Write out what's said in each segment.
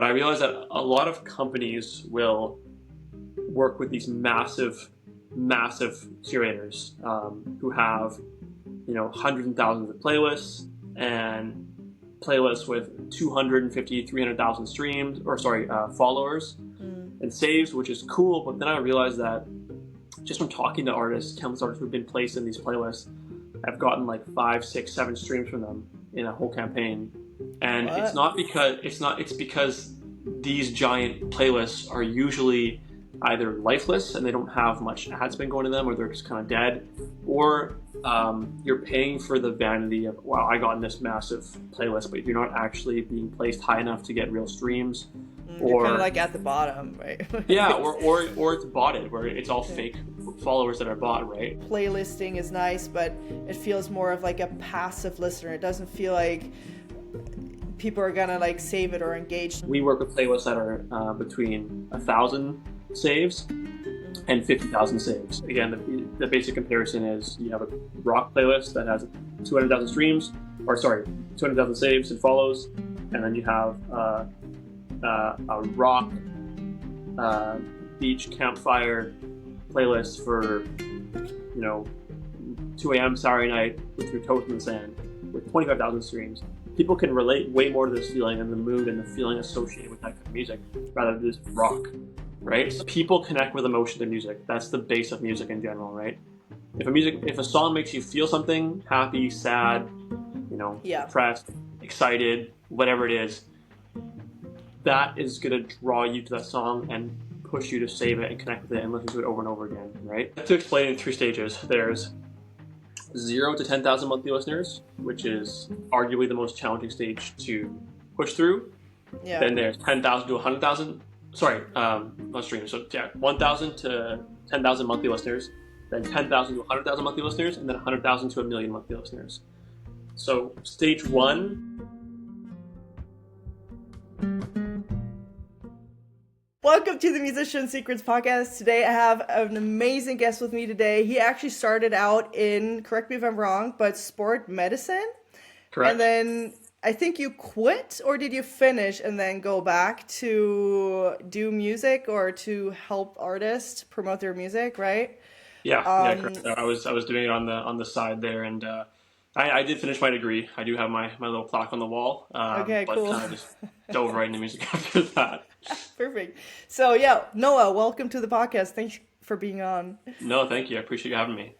But I realized that a lot of companies will work with these massive curators who have, hundreds and thousands of playlists and playlists with 250, 300,000 streams, or sorry, followers and saves, which is cool. But then I realized that just from talking to artists, countless artists who've been placed in these playlists, I've gotten like 5, 6, 7 streams from them in a whole campaign. And it's because these giant playlists are usually either lifeless and they don't have much ad spend going to them, or they're just kind of dead, or you're paying for the vanity of, wow, I got in this massive playlist, but you're not actually being placed high enough to get real streams. You're kind of like at the bottom, right? Yeah, or it's botted, where it's all fake followers that are bought, right? Playlisting is nice, but it feels more of like a passive listener. It doesn't feel like people are gonna like save it or engage. We work with playlists that are between 1,000 saves and 50,000 saves. Again, the basic comparison is you have a rock playlist that has 200,000 streams, or sorry, 200,000 saves and follows, and then you have a rock beach campfire playlist for 2 a.m. Saturday night with your toes in the sand with 25,000 streams. People can relate way more to this feeling and the mood and the feeling associated with that kind of music rather than just rock, right? So people connect with emotion to music. That's the base of music in general, right? If a song makes you feel something, happy, sad, depressed, excited, whatever it is, that is going to draw you to that song and push you to save it and connect with it and listen to it over and over again, right? To explain it in 3 stages, there's 0 to 10,000 monthly listeners, which is arguably the most challenging stage to push through. Yeah. Then there's 10,000 to 100,000. Sorry, not streams. So yeah, 1,000 to 10,000 monthly listeners, then 10,000 to 100,000 monthly listeners, and then 100,000 to 1,000,000 monthly listeners. So stage 1. Welcome to the Musician Secrets Podcast. Today I have an amazing guest with me today. He actually started out in, correct me if I'm wrong, but sport medicine. Correct. And then I think you quit, or did you finish and then go back to do music or to help artists promote their music, right? Yeah, correct. I was doing it on the side there, and I did finish my degree. I do have my little plaque on the wall. Okay, but cool. kind of just dove right into music after that. Perfect. So yeah, Noah, welcome to the podcast. Thanks for being on. No, thank you. I appreciate you having me.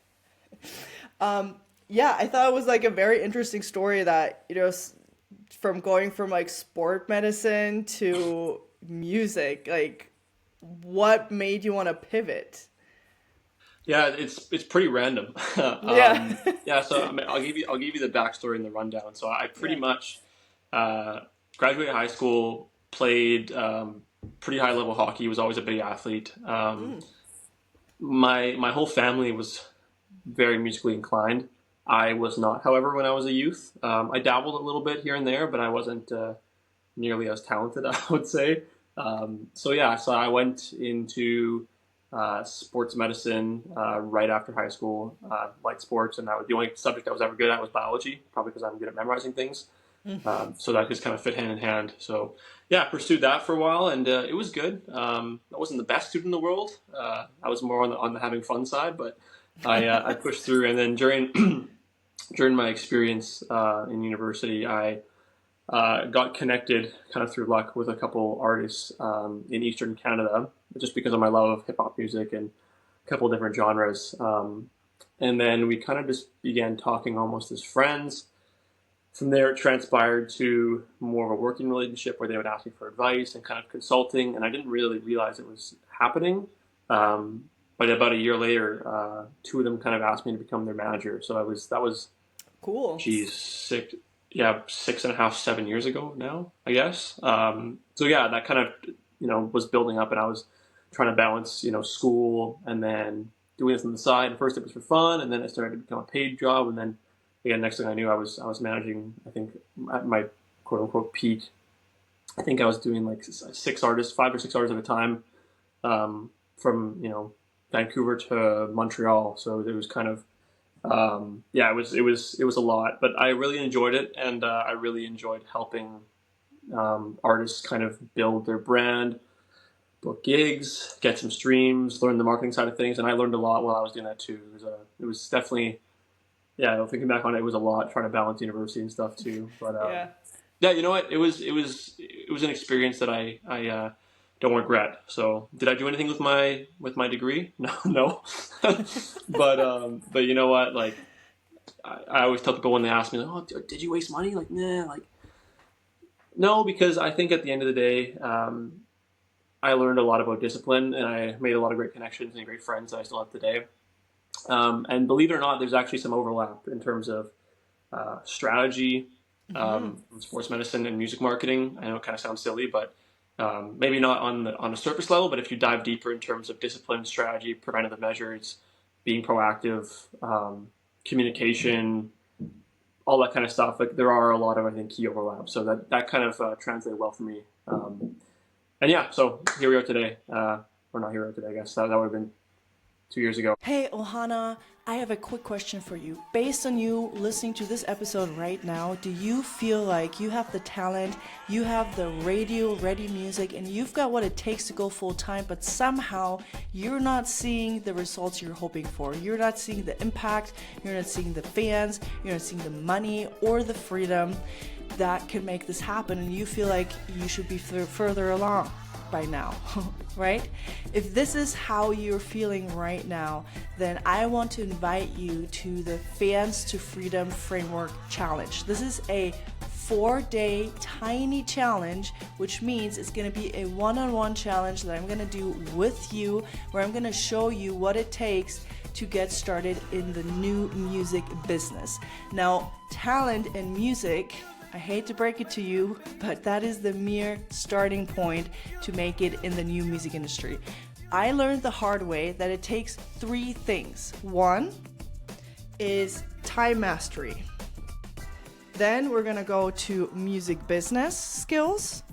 Yeah, I thought it was like a very interesting story that, from going from like sport medicine to music, like what made you want to pivot? Yeah, it's pretty random. Yeah. Yeah. So I'll give you the backstory and the rundown. So I pretty much graduated high school, played pretty high level hockey. Was always a big athlete. My whole family was very musically inclined. I was not, however, when I was a youth. I dabbled a little bit here and there, but I wasn't nearly as talented, I would say. So I went into sports medicine right after high school. Liked sports, and the only subject I was ever good at was biology, probably because I'm good at memorizing things. So that just kind of fit hand in hand. So yeah, I pursued that for a while, and it was good. I wasn't the best student in the world. I was more on the having fun side, but I pushed through. And then during my experience in university, I got connected kind of through luck with a couple artists in Eastern Canada, just because of my love of hip hop music and a couple of different genres. And then we kind of just began talking almost as friends. From there, it transpired to more of a working relationship where they would ask me for advice and kind of consulting, and I didn't really realize it was happening. But about a year later, 2 of them kind of asked me to become their manager. So that was cool. Geez, 6.5, 7 years ago now, I guess. So yeah, that kind of was building up, and I was trying to balance school and then doing this on the side. First, it was for fun, and then it started to become a paid job, and then again, next thing I knew, I was managing, I think, at my quote-unquote peak. I think I was doing like 5 or 6 artists at a time, from, Vancouver to Montreal. So it was kind of, it was a lot. But I really enjoyed it, and I really enjoyed helping artists kind of build their brand, book gigs, get some streams, learn the marketing side of things, and I learned a lot while I was doing that too. It was definitely, yeah. Thinking back on it, it was a lot trying to balance university and stuff too. But Yeah. yeah, you know what? It was an experience that I don't regret. So, did I do anything with my degree? No, no. But you know what? Like, I always tell people when they ask me, like, "Oh, did you waste money?" Like, nah, like, no, because I think at the end of the day, I learned a lot about discipline, and I made a lot of great connections and great friends that I still have today. And believe it or not, there's actually some overlap in terms of strategy, Mm-hmm. sports medicine, and music marketing. I know it kind of sounds silly, but maybe not on a surface level. But if you dive deeper in terms of discipline, strategy, preventative measures, being proactive, communication, all that kind of stuff, like there are a lot of, I think, key overlaps. So that kind of translated well for me. And yeah, so here we are today. Or not here we are today, I guess. That would have been 2 years ago. Hey, Ohana, I have a quick question for you. Based on you listening to this episode right now, do you feel like you have the talent, you have the radio ready music, and you've got what it takes to go full time, but somehow you're not seeing the results you're hoping for? You're not seeing the impact, you're not seeing the fans, you're not seeing the money or the freedom that can make this happen, and you feel like you should be further along by now, right? If this is how you're feeling right now, then I want to invite you to the Fans to Freedom Framework Challenge. This is a 4-day tiny challenge, which means it's going to be a one-on-one challenge that I'm going to do with you, where I'm going to show you what it takes to get started in the new music business. Now, talent and music, I hate to break it to you, but that is the mere starting point to make it in the new music industry. I learned the hard way that it takes 3 things. 1 is time mastery. Then we're gonna go to music business skills.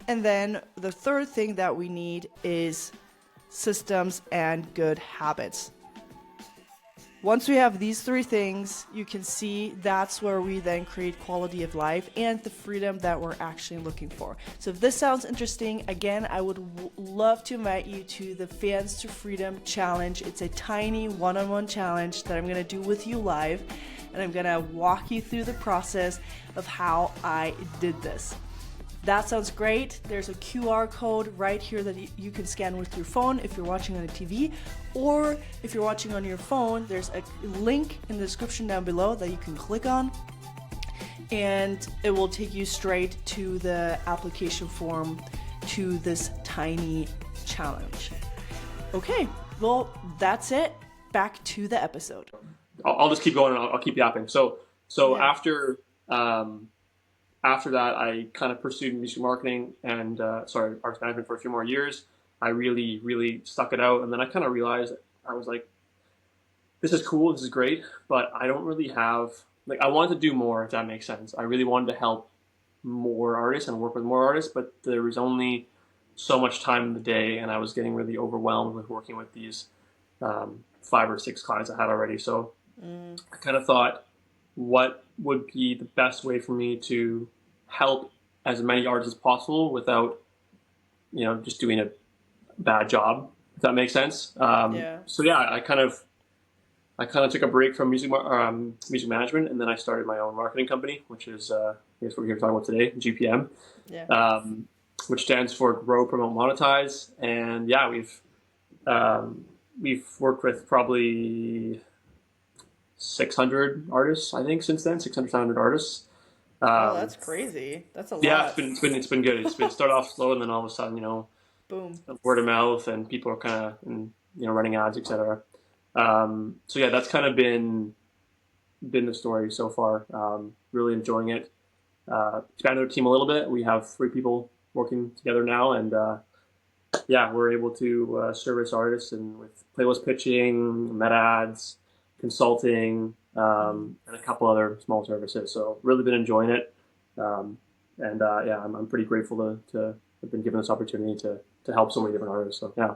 And then the third thing that we need is systems and good habits. Once we have these 3 things, you can see that's where we then create quality of life and the freedom that we're actually looking for. So if this sounds interesting, again, I would love to invite you to the Fans to Freedom Challenge. It's a tiny one-on-one challenge that I'm going to do with you live, and I'm going to walk you through the process of how I did this. That sounds great. There's a QR code right here that you can scan with your phone if you're watching on a TV, or if you're watching on your phone, there's a link in the description down below that you can click on, and it will take you straight to the application form to this tiny challenge. Okay, well, that's it. Back to the episode. I'll just keep going and I'll keep yapping. So Yeah. after that, I kind of pursued music marketing and arts management for a few more years. I really, really stuck it out, and then I kind of realized I was like, "This is cool, this is great," but I don't really have like I wanted to do more. If that makes sense, I really wanted to help more artists and work with more artists, but there was only so much time in the day, and I was getting really overwhelmed with working with these 5 or 6 clients I had already. So I kind of thought, what would be the best way for me to help as many artists as possible without, just doing a bad job, if that makes sense. Yeah. So yeah, I kind of took a break from music management, and then I started my own marketing company, which is I guess what we're here to talk about today, GPM, Yeah. which stands for Grow, Promote, Monetize. And yeah, we've worked with probably 600 artists, I think, since then, 600, 700 artists. Oh, that's crazy. That's a Yeah, lot. it's been good. It's been started off slow, and then all of a sudden, Boom. word of mouth, and people are kind of, running ads, etc. So yeah, that's kind of been the story so far. Really enjoying it. Expanded our team a little bit. We have 3 people working together now, and yeah, we're able to service artists and with playlist pitching, meta ads, consulting, and a couple other small services. So really been enjoying it, and yeah, I'm pretty grateful to have been given this opportunity to help so many different artists. So yeah.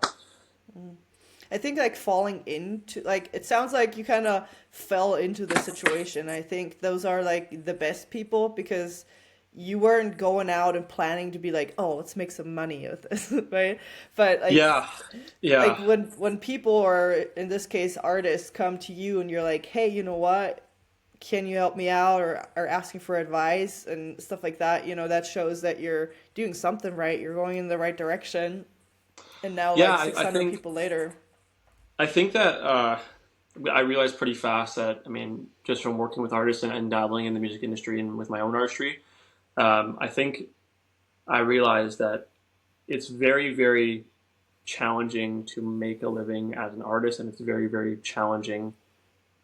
I think like falling into like it sounds like you kind of fell into the situation. I think those are like the best people because you weren't going out and planning to be like, oh, let's make some money with this, right? But Yeah, like yeah, when people, or in this case artists, come to you and you're like, hey, you know what, can you help me out, or asking for advice and stuff like that, that shows that you're doing something right, you're going in the right direction. And now, yeah. like I 600 think people later. that I realized pretty fast that, I mean, just from working with artists and dabbling in the music industry and with my own artistry, I think I realized that it's very, very challenging to make a living as an artist, and it's very, very challenging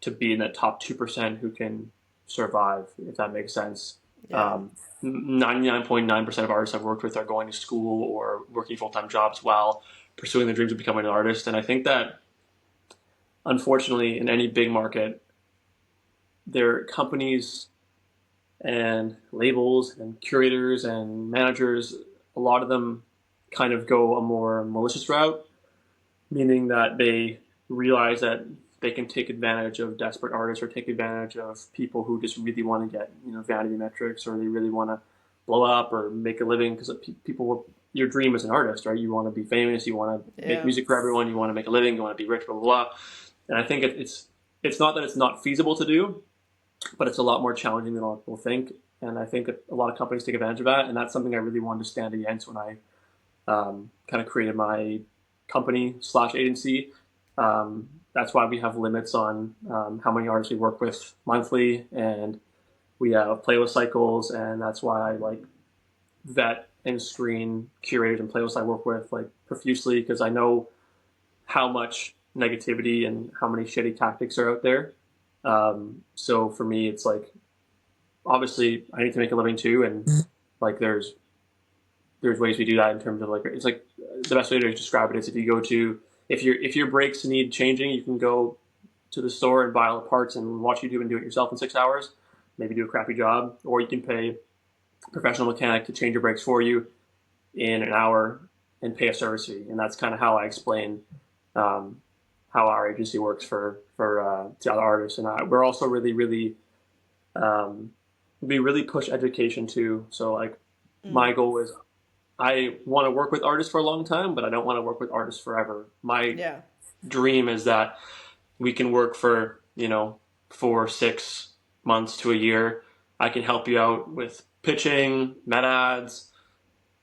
to be in that top 2% who can survive, if that makes sense. Yeah. 99.9% of artists I've worked with are going to school or working full time jobs while pursuing their dreams of becoming an artist. And I think that, unfortunately, in any big market, there are companies and labels and curators and managers, a lot of them kind of go a more malicious route, meaning that they realize that they can take advantage of desperate artists or take advantage of people who just really want to get, vanity metrics, or they really want to blow up or make a living, because people, your dream as an artist, right? You want to be famous, you want to make Yeah. music for everyone, you want to make a living, you want to be rich, blah blah blah. And I think it's not that it's not feasible to do, but it's a lot more challenging than a lot of people think. And I think a lot of companies take advantage of that, and that's something I really wanted to stand against when I kind of created my company slash agency. That's why we have limits on how many artists we work with monthly, and we have playlist cycles, and that's why I like vet and screen curators and playlists I work with like profusely, because I know how much negativity and how many shitty tactics are out there. So for me, it's like, obviously I need to make a living too, and like there's ways we do that in terms of, like, it's like the best way to describe it is, if you go to, if your brakes need changing, you can go to the store and buy all the parts and watch YouTube and do it yourself in 6 hours. Maybe do a crappy job, or you can pay a professional mechanic to change your brakes for you in an hour and pay a service fee. And that's kind of how I explain um, how our agency works for to other artists. And we're also really, really we really push education too. So like, Mm. my goal is, I want to work with artists for a long time, but I don't want to work with artists forever. My Yeah. dream is that we can work for, 4 6 months to a year. I can help you out with pitching, meta ads,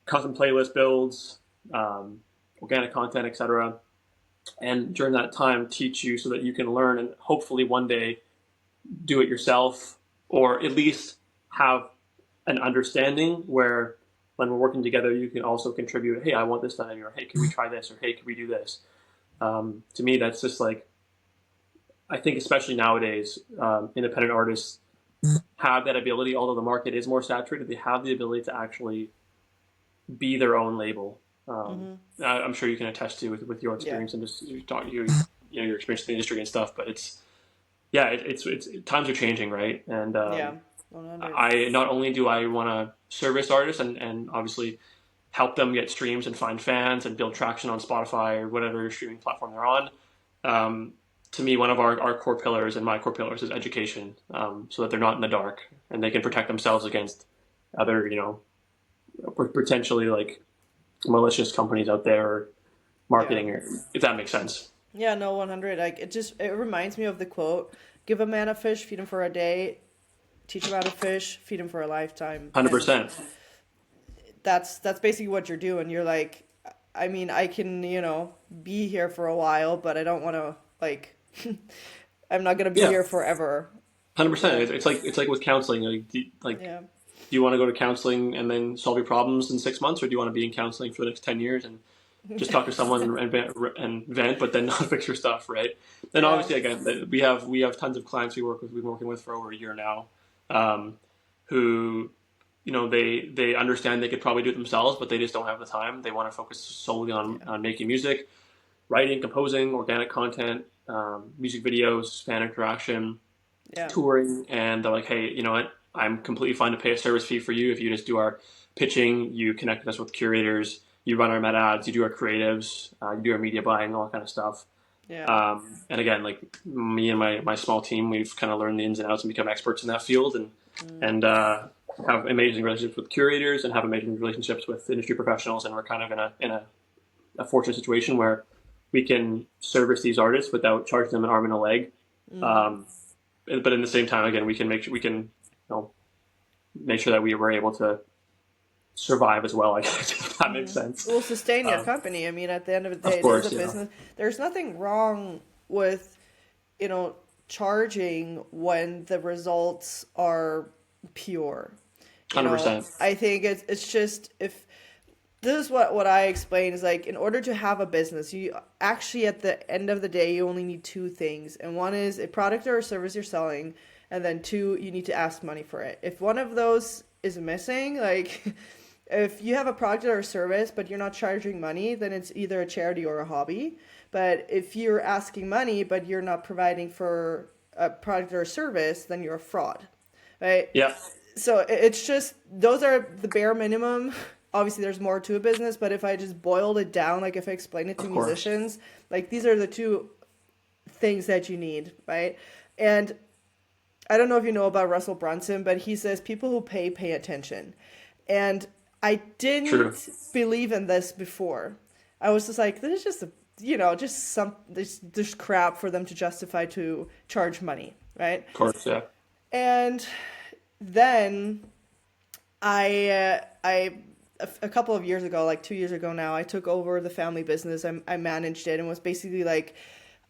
custom playlist builds, um, organic content, etc. And during that time, teach you so that you can learn and hopefully one day do it yourself, or at least have an understanding where, when we're working together, you can also contribute. Hey, I want this done, or hey, can we try this, or hey, can we do this? To me, that's just like, I think especially nowadays, independent artists have that ability. Although the market is more saturated, they have the ability to actually be their own label. Mm-hmm. I'm sure you can attest to with your Yeah. experience and just your experience in the industry and stuff. But it's, yeah, it's times are changing, right? And Yeah. 100. I not only do I want to service artists and obviously help them get streams and find fans and build traction on Spotify or whatever streaming platform they're on. Um, to me, one of our core pillars, and my core pillars, is education, so that they're not in the dark and they can protect themselves against other, potentially like malicious companies out there, or Yeah. marketing, or, if that makes sense. Yeah, no, 100. Like it reminds me of the quote, give a man a fish, feed him for a day, teach him how to fish, feed him for a lifetime. one Hundred And percent. that's basically what you're doing. You're like, I mean, I can, be here for a while, but I don't want to, like, I'm not going to be Yeah, here forever. 100%. Yeah. It's like with counseling. Yeah. Do you want to go to counseling and then solve your problems in 6 months, or do you want to be in counseling for the next 10 years and just talk to someone and vent, but then not fix your stuff, right? And Yeah. obviously, again, we have tons of clients we've been working with for over a year now, um, who, they understand they could probably do it themselves, but they just don't have the time. They want to focus solely Yeah. on making music, writing, composing, organic content, music videos, fan interaction, Yeah. touring, and they're like, hey, you know what? I'm completely fine to pay a service fee for you if you just do our pitching, you connect us with curators, you run our meta ads, you do our creatives, you do our media buying, all that kind of stuff. Yeah. And again, like, me and my small team, we've kind of learned the ins and outs and become experts in that field, and Mm. and have amazing relationships with curators and have amazing relationships with industry professionals, and we're kind of in a fortunate situation where we can service these artists without charging them an arm and a leg. Um, but in the same time, again, we can make sure make sure that we were able to survive as well. I guess if that makes sense. Will sustain your Um, company. I mean, at the end of the of day, it is a course, yeah, business. There's nothing wrong with, you know, charging when the results are pure. You hundred know, percent. I think it's just if this is what I explain is like in order to have a business, you actually at the end of the day you only need two things. And one is a product or a service you're selling, and then two, you need to ask money for it. If one of those is missing, like if you have a product or a service but you're not charging money, then it's either a charity or a hobby. But if you're asking money but you're not providing for a product or a service, then you're a fraud, right? Yeah, So it's just those are the bare minimum. Obviously, there's more to a business, but if I just boiled it down, like if I explain it to of course. musicians, like these are the two things that you need, right? And I don't know if you know about Russell Brunson, but he says people who pay attention. And I True. didn't believe in this before. I was just like, this is just just there's crap for them to justify to charge money, right? Of course, yeah. And then I a couple of years ago, like 2 years ago now, I took over the family business. I managed it and was basically like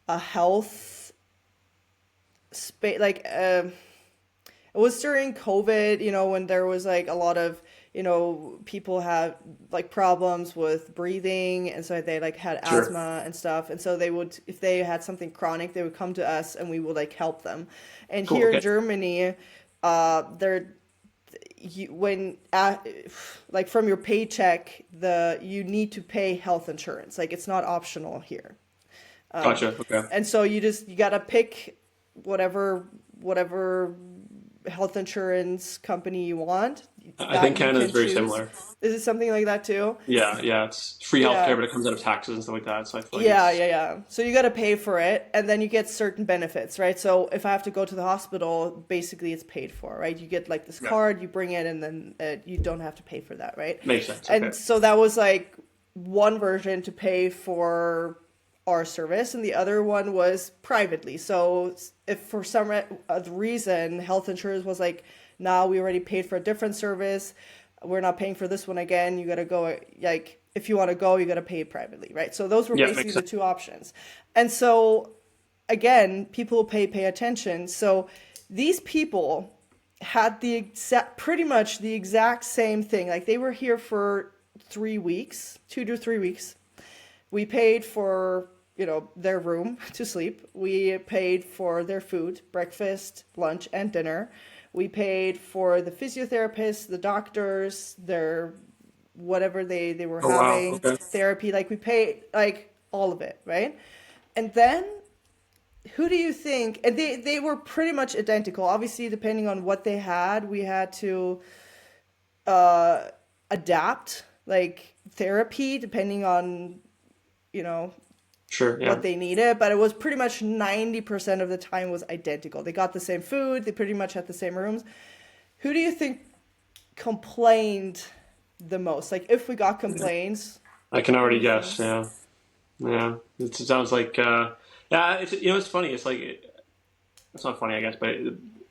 a health space. Like it was during COVID, when there was like a lot of people had like problems with breathing, and so they like had Sure. asthma and stuff, and so they would, if they had something chronic, they would come to us and we would like help them. And Cool. here in Okay. Germany, they're you when like from your paycheck, you need to pay health insurance. Like it's not optional here. Gotcha. Okay. And so you gotta pick whatever health insurance company you want I think that you Canada is can very choose. similar. Is it something like that too? Yeah, yeah. It's free healthcare, Yeah. but it comes out of taxes and stuff like that. So I feel like Yeah, it's yeah, yeah. So you got to pay for it, and then you get certain benefits, right? So if I have to go to the hospital, basically it's paid for, right? You get like this yeah, card, you bring it, and then you don't have to pay for that, right? makes sense. Okay. And so that was like one version to pay for our service, and the other one was privately. So if for some reason health insurance was like, nah, we already paid for a different service, we're not paying for this one again, you got to go, like if you want to go, you got to pay privately, right? So those were Yeah, basically makes the sense. two options. And so again, people who pay attention. So these people had pretty much the exact same thing. Like they were here for 3 weeks, 2 to 3 weeks. We paid for, their room to sleep. We paid for their food, breakfast, lunch, and dinner. We paid for the physiotherapists, the doctors, their whatever they were Oh wow. having, Okay. therapy. Like we paid like all of it, right? And then who do you think? And they were pretty much identical. Obviously, depending on what they had, we had to uh, adapt like therapy depending on you know Sure. what Yeah. they needed, but it was pretty much 90% of the time was identical. They got the same food, they pretty much had the same rooms. Who do you think complained the most? Like if we got complaints, I can who do already you think? guess. Yeah. Yeah. It sounds like. Yeah. It's funny. It's like it's not funny, I guess, but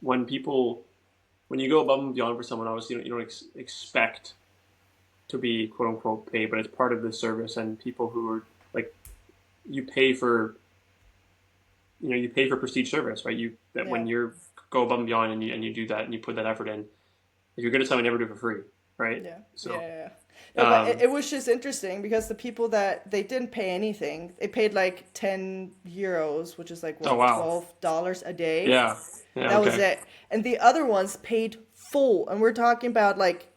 when you go above and beyond for someone, obviously you don't expect to be quote unquote paid, but it's part of the service, and people who are like you pay for you pay for prestige service, right? You that Yeah. when you go above and beyond and you do that and you put that effort in, if you're good at something, never do it for free, right? Yeah, yeah, So, yeah, yeah. No, but it, um, it was just interesting because the people that they didn't pay anything, they paid like €10, which is like oh what, wow, $12 a day. yeah, yeah, That was okay, it. And the other ones paid full, and we're talking about like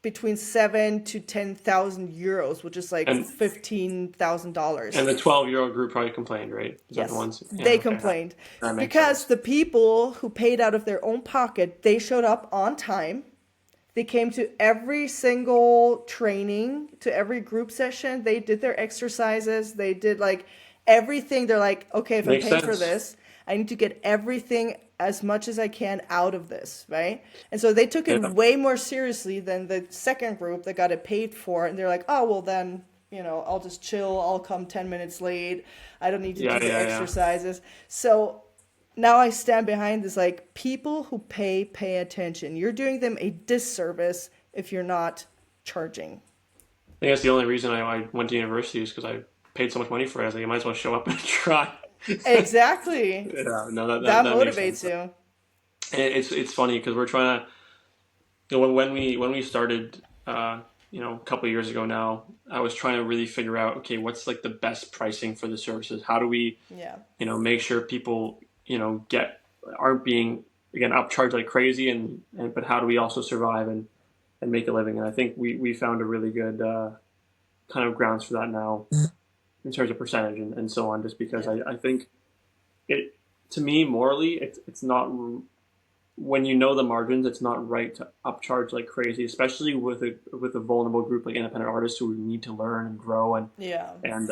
between 7 to 10,000 euros, which is like and $15,000. the 12-year-old group probably complained, right? Is that the Yes, ones? Yeah, they okay, complained that makes because sense. the people who paid out of their own pocket, they showed up on time. They came to every single training, to every group session. They did their exercises. They did like everything. They're like, okay, if I'm Makes paying for sense. this, I need to get everything as much as I can out of this, right? And so they took it Yeah. way more seriously than the second group that got it paid for. And they're like, oh, well, then, I'll just chill. I'll come 10 minutes late. I don't need to Yeah. do the Yeah. Yeah. exercises. So now I stand behind this, like, people who pay attention. You're doing them a disservice if you're not charging. I think that's the only reason I went to university is because I paid so much money for it. I was like, I might as well show up and try. Exactly. Yeah, no, that That that makes sense. motivates you. And it's funny because we're trying to, when we started, a couple of years ago now, I was trying to really figure out, okay, what's like the best pricing for the services? How do we, Yeah. make sure people, aren't being again upcharged like crazy, and but how do we also survive and make a living? And I think we found a really good kind of grounds for that now in terms of percentage and so on. Just because Yeah. I think it to me morally it's not when you know the margins, it's not right to upcharge like crazy, especially with a vulnerable group like independent artists who need to learn and grow Yeah. and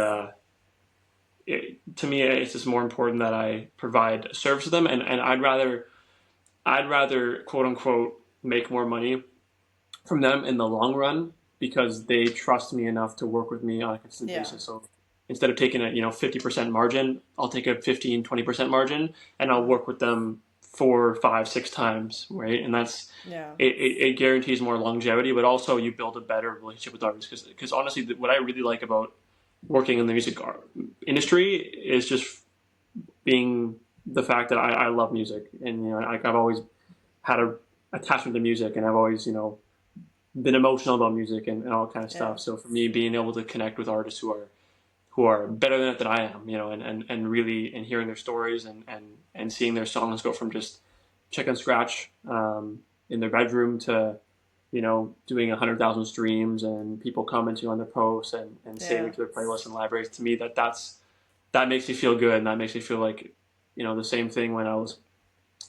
to me it's just more important that I provide a service to them and I'd rather quote unquote make more money from them in the long run because they trust me enough to work with me on a consistent Yeah. basis. So instead of taking a 50% margin, I'll take a 15-20% margin and I'll work with them 4, 5, 6 times, right? And that's Yeah. it guarantees more longevity, but also you build a better relationship with artists because honestly, what I really like about working in the music industry is just being the fact that I love music and I've always had a attachment to music and I've always been emotional about music and all that kind of Yeah. stuff. So for me, being able to connect with artists who are better than it than I am, and really and hearing their stories and seeing their songs go from just chicken scratch in their bedroom to doing 100,000 streams and people commenting on their posts and saving Yeah. it to their playlists and libraries. To me, that makes me feel good and that makes me feel like the same thing when I was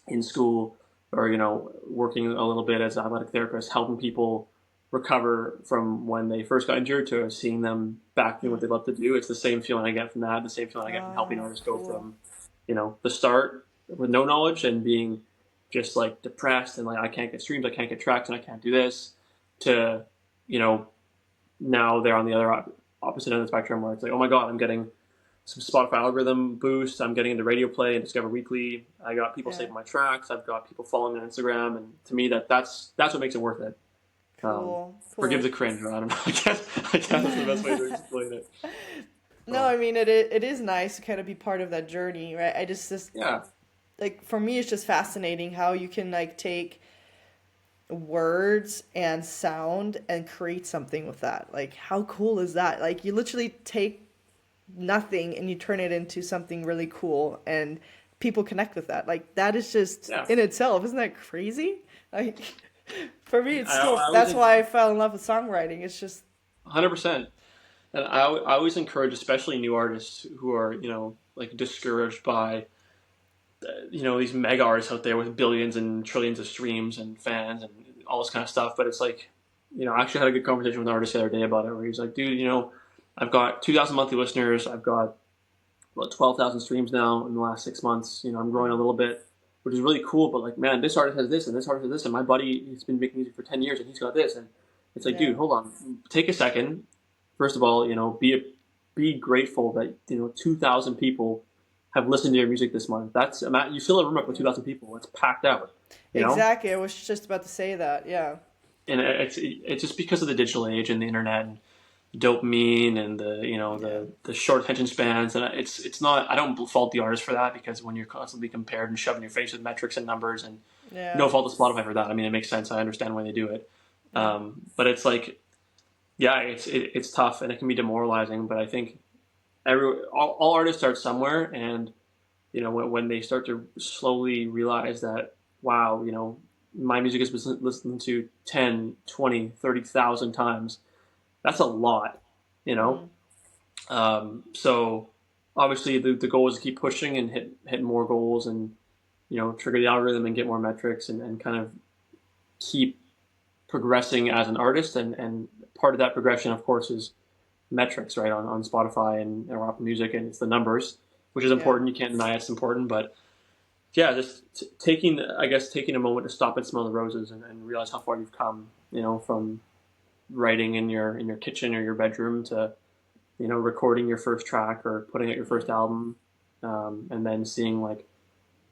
in school or working a little bit as an athletic therapist, helping people recover from when they first got injured to seeing them back doing what they love to do. It's the same feeling I get from that, the same feeling I get from helping Oh, artists go cool. from the start with no knowledge and being just like depressed and like I can't get streams, I can't get tracks, and I can't do this to you know now they're on the other opposite end of the spectrum where it's like, oh my god, I'm getting some Spotify algorithm boost. I'm getting into radio play and Discover Weekly. I got people Yeah. saving my tracks. I've got people following me on Instagram, and to me, that's what makes it worth it. Cool. Forgive Cool. the cringe. I don't know. I guess that's the best way to explain it. No, So I mean it is nice to kind of be part of that journey, right? I just yeah, like for me it's just fascinating how you can like take words and sound and create something with that. Like how cool is that? Like you literally take nothing and you turn it into something really cool and people connect with that. Like that is just yeah. in itself, isn't that crazy? Like for me it's I still always that's think why I fell in love with songwriting. It's just 100%, and I always encourage, especially new artists who are like discouraged by these mega artists out there with billions and trillions of streams and fans and all this kind of stuff. But it's like, I actually had a good conversation with an artist the other day about it, where he's like, dude, I've got 2,000 monthly listeners. I've got about 12,000 streams now in the last 6 months. I'm growing a little bit, which is really cool. But like, man, this artist has this and this artist has this, and my buddy, he's been making music for 10 years and he's got this. And it's like, yeah. dude, hold on, take a second. First of all, be grateful that 2,000 people have listened to your music this month. That's you fill a room up with 2,000 people. It's packed out, you know. Exactly. I was just about to say that. Yeah. And it's just because of the digital age and the internet and dopamine and the Yeah. the short attention spans, and it's not. I don't fault the artist for that, because when you're constantly compared and shoved in your face with metrics and numbers, and Yeah. no fault to Spotify for that. I mean, it makes sense. I understand why they do it. Yeah. But it's like, yeah, it's tough and it can be demoralizing. But I think all artists start somewhere, and when they start to slowly realize that, wow, my music has been listened to 10, 20, 30,000 times. That's a lot, you know? Mm. So obviously the goal is to keep pushing and hit more goals and, trigger the algorithm and get more metrics and kind of keep progressing as an artist. And part of that progression, of course, is metrics, right? On Spotify and or Apple Music, and it's the numbers, which is Yeah. important. You can't deny it's important, but yeah, just taking, I guess, taking a moment to stop and smell the roses and realize how far you've come, from writing in your kitchen or your bedroom to, recording your first track or putting out your first album, and then seeing like,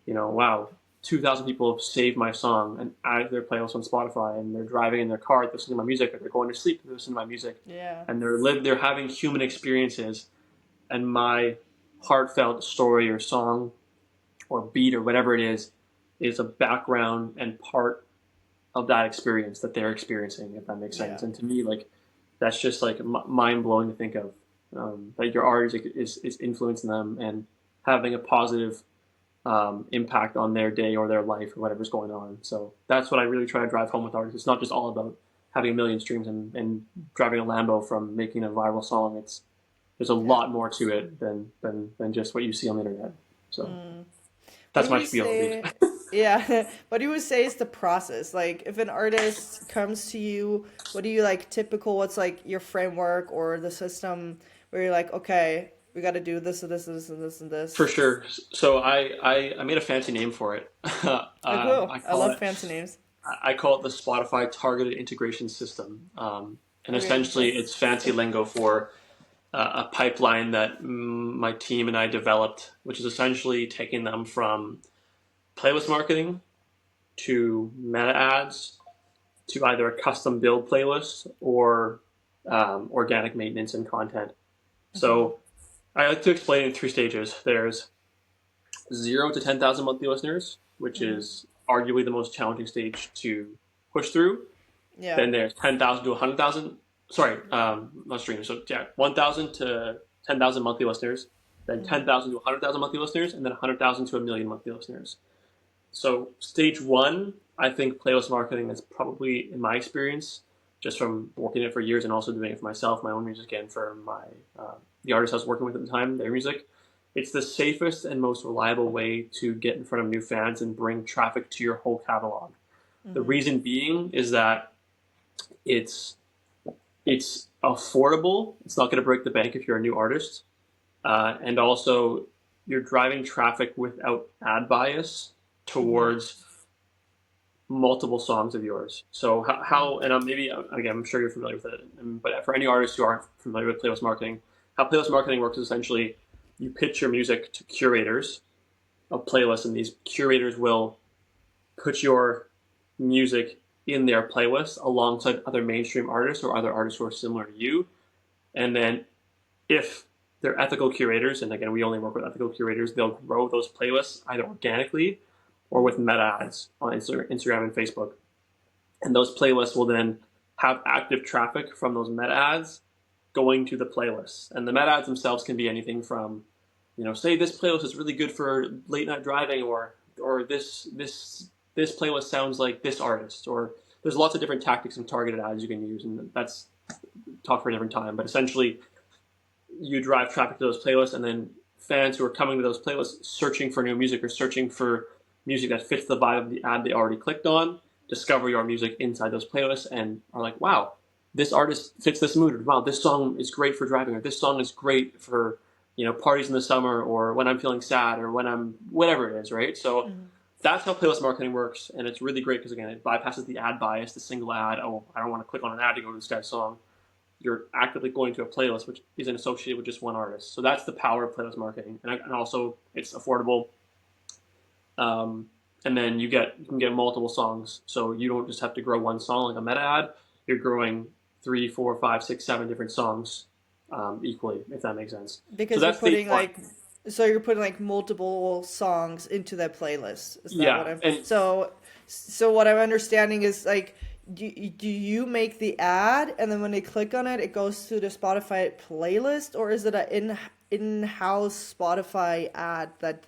wow, 2,000 people have saved my song and added their playlist on Spotify, and they're driving in their car, they're listening to my music, or they're going to sleep, they're listening to my music, Yeah. and they're having human experiences, and my heartfelt story or song or beat or whatever it is a background and part of that experience that they're experiencing, if that makes Yeah. sense. And to me, like, that's just like mind blowing to think of, that your art is influencing them and having a positive impact on their day or their life or whatever's going on. So that's what I really try to drive home with artists. It's not just all about having a million streams and driving a Lambo from making a viral song. There's a Yeah. lot more to it than just what you see on the internet. So What that's do my you spiel, dude. say? Yeah. What do you say is the process? Like, if an artist comes to you, what do you like typical? What's like your framework or the system where you're like, okay, we got to do this and this and this and this and For this? sure. So I made a fancy name for it. Oh, cool. I I call love it fancy names. I call it the Spotify Targeted Integration System, and Okay, essentially interesting. it's fancy lingo for a pipeline that my team and I developed, which is essentially taking them from playlist marketing to meta ads to either a custom build playlist or organic maintenance and content. So I like to explain it in three stages. There's 0 to 10,000 monthly listeners, which is arguably the most challenging stage to push through. Yeah. Then there's 10,000 to 100,000. Sorry, not streamers. So yeah, 1,000 to 10,000 monthly listeners. Then 10,000 to 100,000 monthly listeners, and then 100,000 to a million monthly listeners. So stage one, I think playlist marketing is probably, in my experience, just from working it for years and also doing it for myself, my own music, and for my the artists I was working with at the time, their music. It's the safest and most reliable way to get in front of new fans and bring traffic to your whole catalog. The reason being is that it's it's affordable. It's not going to break the bank if you're a new artist, and also you're driving traffic without ad bias towards multiple songs of yours. So and maybe again, I'm sure you're familiar with it, but for any artists who aren't familiar with playlist marketing, how playlist marketing works is essentially you pitch your music to curators of playlists, and these curators will put your music in their playlist alongside other mainstream artists or other artists who are similar to you. And then if they're ethical curators, and again, we only work with ethical curators, they'll grow those playlists either organically or with meta ads on Instagram and Facebook. And those playlists will then have active traffic from those meta ads going to the playlists. And the meta ads themselves can be anything from, say this playlist is really good for late night driving, or this playlist sounds like this artist, or there's lots of different tactics and targeted ads you can use, and that's talk for a different time. But essentially, you drive traffic to those playlists, and then fans who are coming to those playlists searching for new music or searching for music that fits the vibe of the ad they already clicked on, discover your music inside those playlists and are like, wow, this artist fits this mood, or wow, this song is great for driving, or this song is great for parties in the summer, or when I'm feeling sad, or when I'm whatever it is, right? So that's how playlist marketing works, and it's really great because again, it bypasses the ad bias, the single ad. Oh, I don't want to click on an ad to go to this guy's song. You're actively going to a playlist which isn't associated with just one artist. So that's the power of playlist marketing, and also it's affordable. And then you can get multiple songs, so you don't just have to grow one song like a meta ad. You're growing 3, 4, 5, 6, 7 different songs equally, if that makes sense. So Because that's stage one. you're putting like multiple songs into that playlist. Is that what Yeah, I'm and so what I'm understanding is like do you make the ad and then when they click on it it goes to the Spotify playlist, or is it an in-house Spotify ad that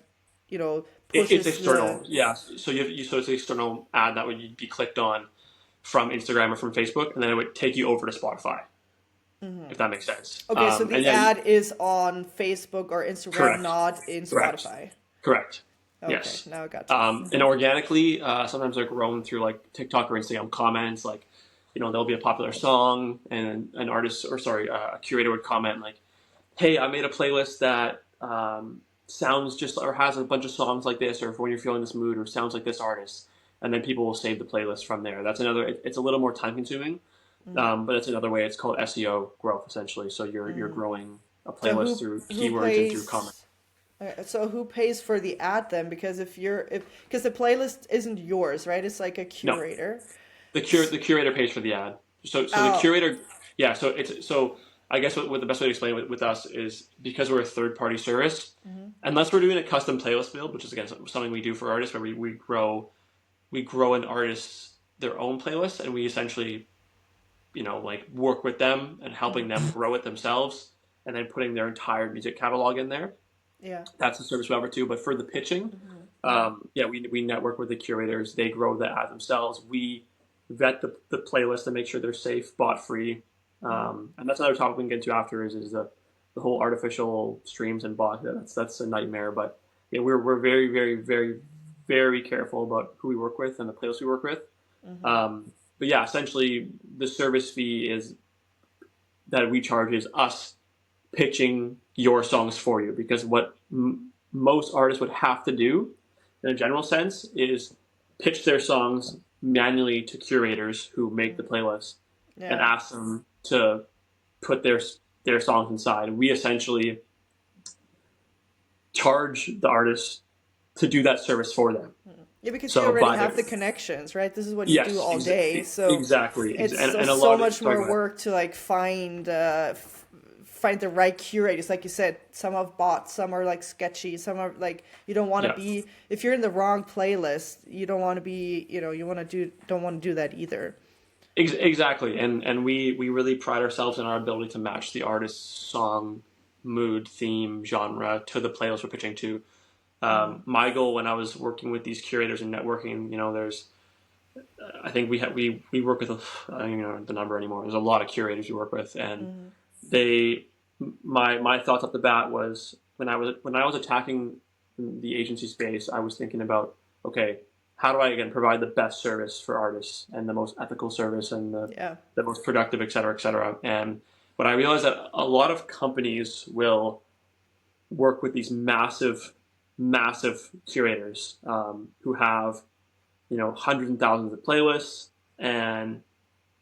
it's pushes the external. Yeah, so so it's an external ad that would be clicked on from Instagram or from Facebook, and then it would take you over to Spotify, if that makes sense. Okay, so And the yeah, ad is on Facebook or Instagram, correct, not in correct, Spotify. correct. Okay, Yes. now I got you. And organically, sometimes they're grown through like TikTok or Instagram comments. Like, there'll be a popular song, and a curator would comment like, "Hey, I made a playlist that sounds just or has a bunch of songs like this, or for when you're feeling this mood, or sounds like this artist, and then people will save the playlist from there. That's another. It's a little more time consuming, but it's another way. It's called SEO growth essentially. So you're growing a So playlist through who keywords and through comments. pays? So who pays for the ad then? Because if because the playlist isn't yours, right? It's like a No, curator. the curator pays for the ad. So the Oh, curator, yeah. So I guess what the best way to explain it with us is because we're a third party service, unless we're doing a custom playlist build, which is again something we do for artists, where we grow an artist's their own playlist, and we essentially like work with them and helping them grow it themselves, and then putting their entire music catalog in there. yeah. That's the service we offer too. But for the pitching, yeah, we network with the curators. They grow the ad themselves. We vet the playlist to make sure they're safe, bot free. And that's another topic we can get into after is the whole artificial streams and bot. That's a nightmare. But yeah, we're very, very, very, very careful about who we work with and the playlist we work with. But yeah, essentially the service fee is that we charge is us pitching your songs for you, because what most artists would have to do in a general sense is pitch their songs manually to curators who make the playlist and Yeah. ask them to put their songs inside. We essentially charge the artist to do that service for them. Yeah, because you So already by have the the connections, right? This is what you do yes, all day. So exactly, it's and a so lot of much sorry, go more ahead. work to like find the right curators. Like you said, some have bots, some are like sketchy, some are like you don't want to Yeah. be if you're in the wrong playlist, you don't want to be, you want to do don't want to do that either. Exactly, and we really pride ourselves in our ability to match the artist's song, mood, theme, genre to the playlist we're pitching to. My goal when I was working with these curators and networking, there's I think we work with I don't even know the number anymore. There's a lot of curators we work with, and they my thoughts off the bat was when I was attacking the agency space, I was thinking about, okay, how do I again provide the best service for artists and the most ethical service and Yeah. the most productive, et cetera, et cetera. And when I realized that a lot of companies will work with these massive curators who have hundreds and thousands of playlists and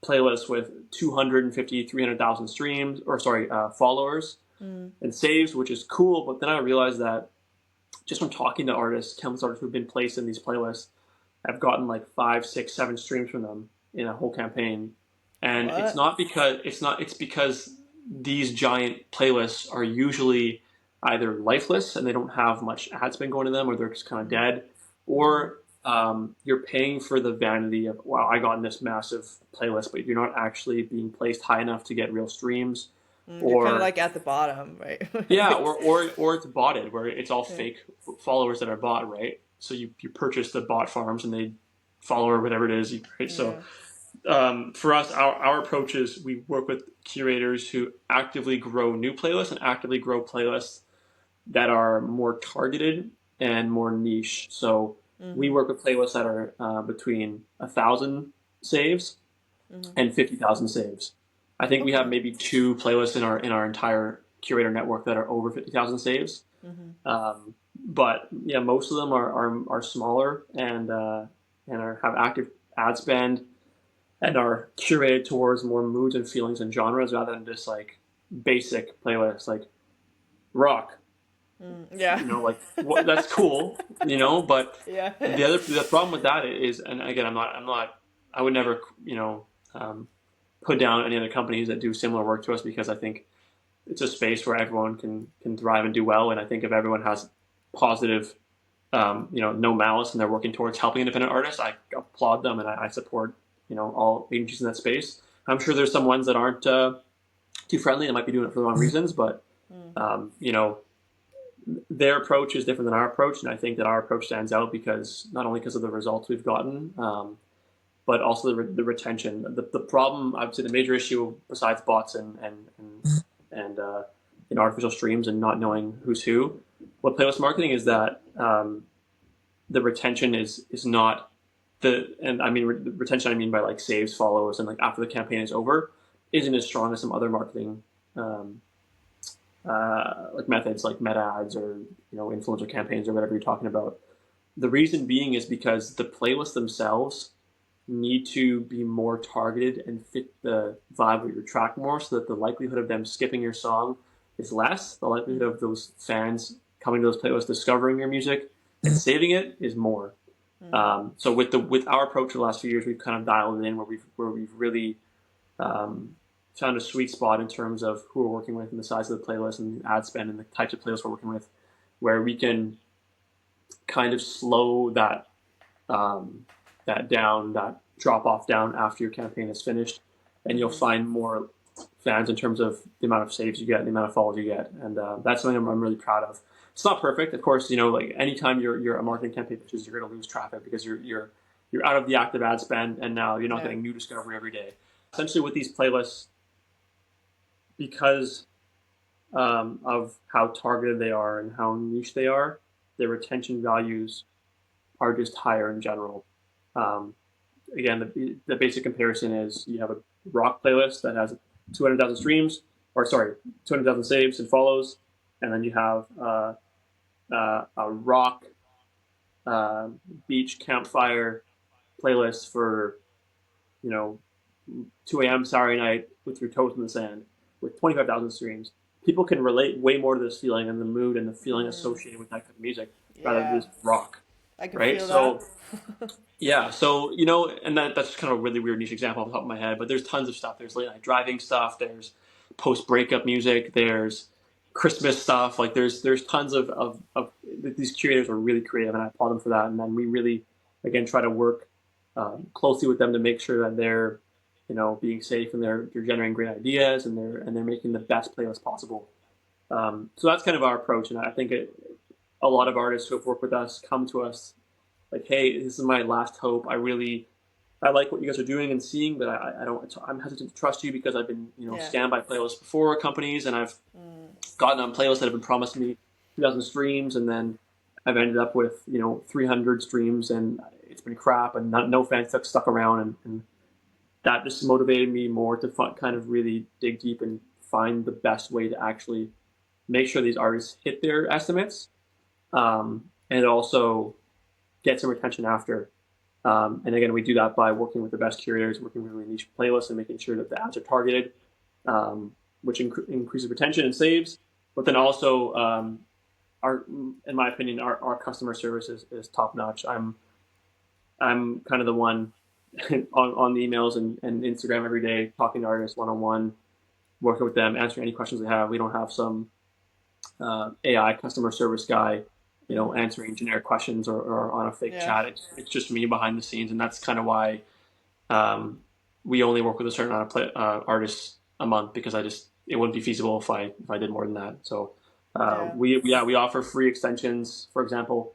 playlists with 250, 300,000 streams, or sorry, followers and saves, which is cool. But then I realized that just from talking to artists, countless artists who've been placed in these playlists, I've gotten like 5, 6, 7 streams from them in a whole campaign. And What? it's because these giant playlists are usually either lifeless and they don't have much ad spend going to them, or they're just kind of dead, or you're paying for the vanity of, wow, I got in this massive playlist, but you're not actually being placed high enough to get real streams, You're kind of or like at the bottom, right? yeah, or it's botted, where it's all Yeah. fake followers that are bought, right? So you purchase the bot farms and they follow or whatever it is, right? So Yeah. for us, our approach is we work with curators who actively grow new playlists and actively grow playlists that are more targeted and more niche. So we work with playlists that are between 1,000 saves and 50,000 saves. I think we have Okay. maybe 2 playlists in our entire curator network that are over 50,000 saves. But yeah, most of them are smaller and have active ad spend and are curated towards more moods and feelings and genres rather than just like basic playlists like rock. Yeah. Like what, that's cool, but Yeah. the problem with that is, and again, I would never put down any other companies that do similar work to us, because I think it's a space where everyone can thrive and do well. And I think if everyone has positive, no malice, and they're working towards helping independent artists, I applaud them, and I support, all agencies in that space. I'm sure there's some ones that aren't too friendly, that might be doing it for the wrong reasons, but their approach is different than our approach. And I think that our approach stands out because not only because of the results we've gotten, but also the retention. The problem, I would say, the major issue besides bots and artificial streams and not knowing who's who, what playlist marketing is that the retention is not and I mean retention. I mean by like saves, follows, and like after the campaign is over, isn't as strong as some other marketing like methods like meta ads or influencer campaigns or whatever you're talking about. The reason being is because the playlists themselves need to be more targeted and fit the vibe of your track more, so that the likelihood of them skipping your song is less. The likelihood of those fans coming to those playlists, discovering your music, and saving it is more. So with our approach for the last few years, we've kind of dialed it in where we've really found a sweet spot in terms of who we're working with and the size of the playlist and the ad spend and the types of playlists we're working with, where we can kind of slow that down, that drop off down after your campaign is finished, and you'll find more fans in terms of the amount of saves you get and the amount of follows you get, and that's something I'm really proud of. It's not perfect, of course. Like anytime you're a marketing campaign pitches, you're going to lose traffic because you're out of the active ad spend, and now you're not getting new discovery every day. Essentially, with these playlists, because of how targeted they are and how niche they are, their retention values are just higher in general. Again, the basic comparison is you have a rock playlist that has 200,000 streams, or sorry, 200,000 saves and follows, and then you have a rock beach campfire playlist for 2 a.m. Saturday night with your toes in the sand with 25,000 streams. People can relate way more to this feeling and the mood and the feeling associated with that kind of music rather than just rock, I can right? feel So that. yeah, so and that's kind of a really weird niche example off the top of my head, but there's tons of stuff. There's late night driving stuff. There's post breakup music. There's Christmas stuff. Like there's tons of these curators are really creative, and I applaud them for that. And then we really again try to work closely with them to make sure that they're being safe and they're generating great ideas and they're making the best playlist possible. So that's kind of our approach, and I think a lot of artists who have worked with us come to us like, hey, this is my last hope. I like what you guys are doing and seeing, but I'm hesitant to trust you because I've been scammed by playlists before companies, and I've gotten on playlists that have been promised me 2,000 streams, and then I've ended up with 300 streams, and it's been crap, and no fans stuck around, and that just motivated me more to kind of really dig deep and find the best way to actually make sure these artists hit their estimates, and also get some retention after. And again, we do that by working with the best curators, working with really niche playlists, and making sure that the ads are targeted, which increases retention and saves. But then also, in my opinion, our customer service is top notch. I'm kind of the one on the emails and Instagram every day, talking to artists one on one, working with them, answering any questions they have. We don't have some AI customer service guy answering generic questions or on a fake chat. It's just me behind the scenes, and that's kind of why we only work with a certain amount of artists a month, because it wouldn't be feasible if I did more than that. So we offer free extensions. For example,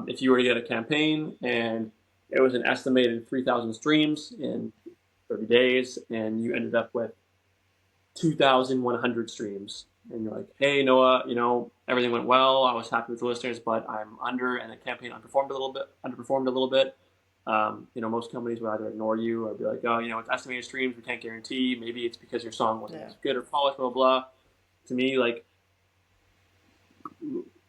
if you were to get a campaign and it was an estimated 3,000 streams in 30 days, and you ended up with 2,100 streams, and you're like, hey, Noah, everything went well. I was happy with the listeners, but I'm under, and the campaign underperformed a little bit. Most companies would either ignore you or be like, oh, it's estimated streams. We can't guarantee. Maybe it's because your song wasn't as good or polished, blah, blah, blah. To me, like,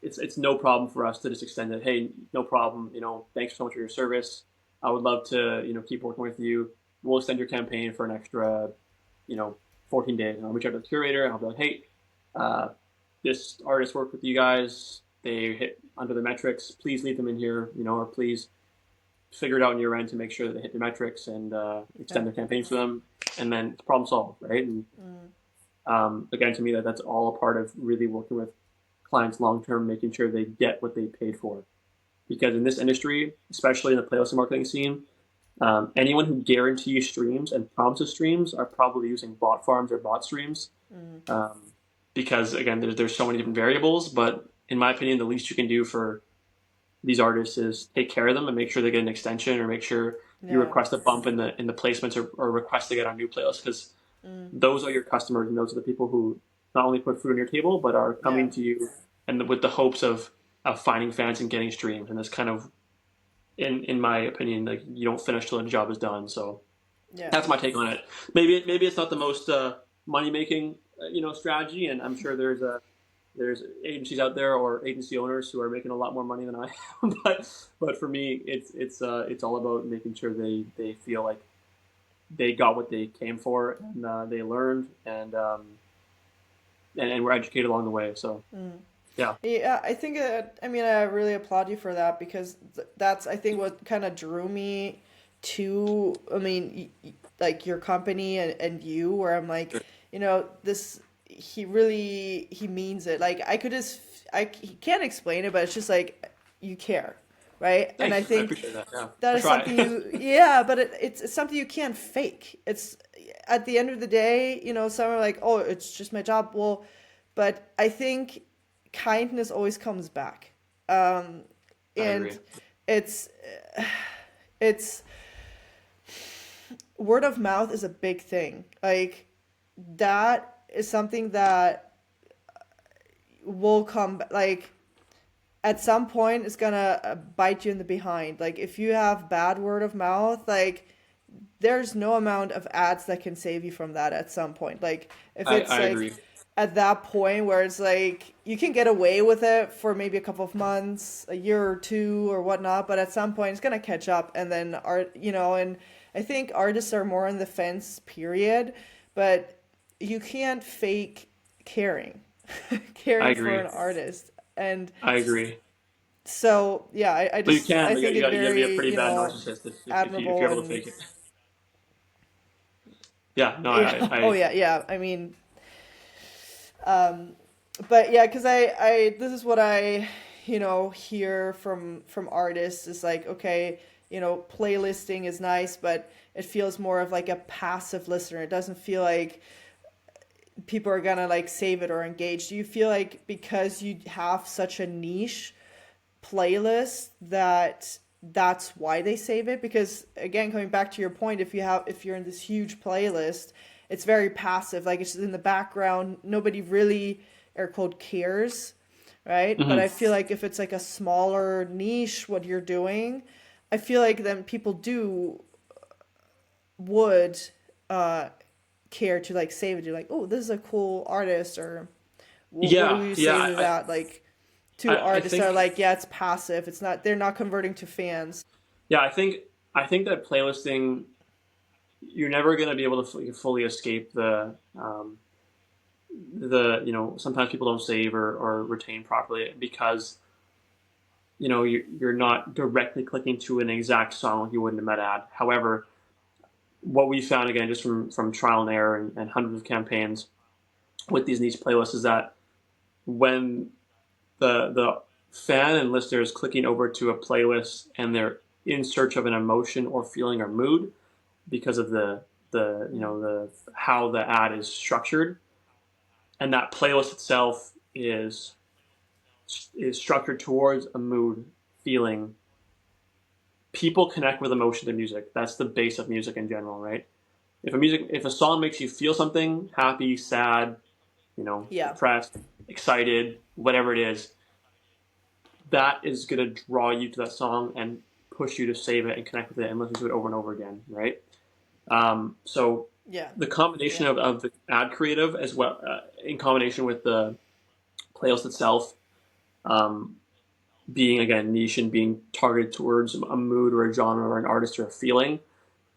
it's no problem for us to just extend it. Hey, no problem. Thanks so much for your service. I would love to, keep working with you. We'll extend your campaign for an extra, 14 days. And I'll reach out to the curator and I'll be like, hey, this artist worked with you guys. They hit under the metrics. Please leave them in here, or please figure it out on your end to make sure that they hit the metrics and extend their campaign for them. And then it's problem solved, right? And again, to me, that's all a part of really working with clients long-term, making sure they get what they paid for. Because in this industry, especially in the playlist marketing scene, anyone who guarantees streams and promises streams are probably using bot farms or bot streams. Because again, there's so many different variables, but in my opinion, the least you can do for these artists is take care of them and make sure they get an extension, or make sure you request a bump in the placements, or request to get on new playlists, because those are your customers, and those are the people who not only put food on your table, but are coming to you and with the hopes of finding fans and getting streams. And that's kind of, in my opinion, like, you don't finish till the job is done. So that's my take on it. Maybe it's not the most money making strategy, and I'm sure there's there's agencies out there or agency owners who are making a lot more money than I am. But for me, it's all about making sure they feel like they got what they came for, and they learned, and were educated along the way. So yeah, Yeah, I think I mean I really applaud you for that because that's I think what kind of drew me to I mean like your company and you where I'm like, this he really he means it. Like I could just he can't explain it, but it's just like you care, right? And I thanks. I think appreciate that. Yeah, that I is something try. you yeah, but it's something you can't fake. It's at the end of the day, some are like, "Oh, it's just my job." Well, but I think kindness always comes back. Um, I agree. and it's it's word of mouth is a big thing. Like that is something that will come like at some point it's gonna bite you in the behind. Like if you have bad word of mouth, like there's no amount of ads that can save you from that at some point. Like if it's I like agree. at that point where it's like you can get away with it for maybe a couple of months, a year or two or whatnot, but at some point it's gonna catch up and then art and I think artists are more on the fence, period, but you can't fake caring. I Caring for agree. an artist. And I agree. so yeah, I But you just can. I But think it's you gotta be a very, pretty bad narcissist if admirable you're able to and fake it. Yeah. No. yeah. Oh yeah, yeah. I mean, but yeah, because I this is what I hear from artists is like, okay, playlisting is nice, but it feels more of like a passive listener. It doesn't feel like people are gonna like save it or engage. Do you feel like because you have such a niche playlist that that's why they save it? Because again, coming back to your point, if you're in this huge playlist, it's very passive, like it's just in the background, nobody really air quote cares, right? But Hmm. I feel like if it's like a smaller niche what you're doing, I feel like then people do would uh care to like save it. You're like, oh, this is a cool artist, or what do Yeah. you Yeah. say to that? Like to I artists that are think. like, yeah, it's passive. It's not. They're not converting to fans. Yeah. I think that playlisting, you're never gonna be able to fully escape the sometimes people don't save or retain properly because you're not directly clicking to an exact song like you would in a meta ad. However, what we found again just from trial and error and hundreds of campaigns with these niche playlists is that when the fan and listener is clicking over to a playlist and they're in search of an emotion or feeling or mood because of the how the ad is structured, and that playlist itself is structured towards a mood, feeling. People connect with emotion to music. That's the base of music in general, right? If a song makes you feel something, happy, sad, Yeah. depressed, excited, whatever it is, that is going to draw you to that song and push you to save it and connect with it and listen to it over and over again, right? So Yeah. the combination Yeah. of the ad creative as well, in combination with the playlist itself, um, being again niche and being targeted towards a mood or a genre or an artist or a feeling.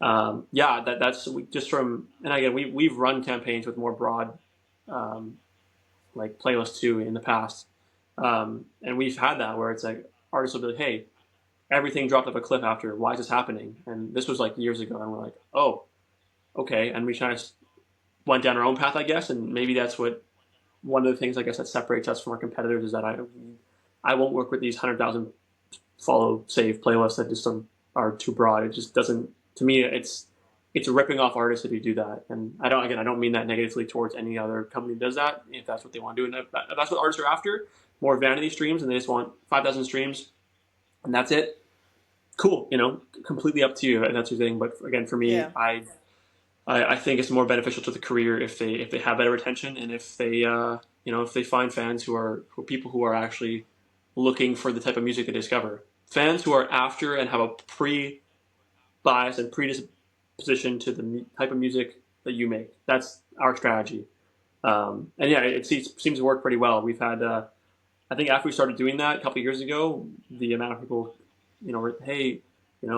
Yeah, that's just from, and again we've run campaigns with more broad um, like playlists too in the past, and we've had that where it's like artists will be like, hey, everything dropped off a cliff after. Why is this happening? And this was like years ago, and we're like, oh, okay, and we kind of went down our own path, I guess, and maybe that's what one of the things I guess that separates us from our competitors is that I won't work with these 100,000 follow save playlists that just are too broad. It just doesn't. To me, it's ripping off artists if you do that. And I don't mean that negatively towards any other company that does that. If that's what they want to do, and if that's what artists are after, more vanity streams, and they just want 5,000 streams, and that's it. Cool, completely up to you. If that's your thing. But again, for me, Yeah. I think it's more beneficial to the career if they have better retention and if they if they find fans who are people who are actually looking for the type of music they discover. Fans who are after and have a bias and predisposition to the type of music that you make. That's our strategy. And yeah, it seems to work pretty well. We've had, I think after we started doing that a couple of years ago, the amount of people, hey,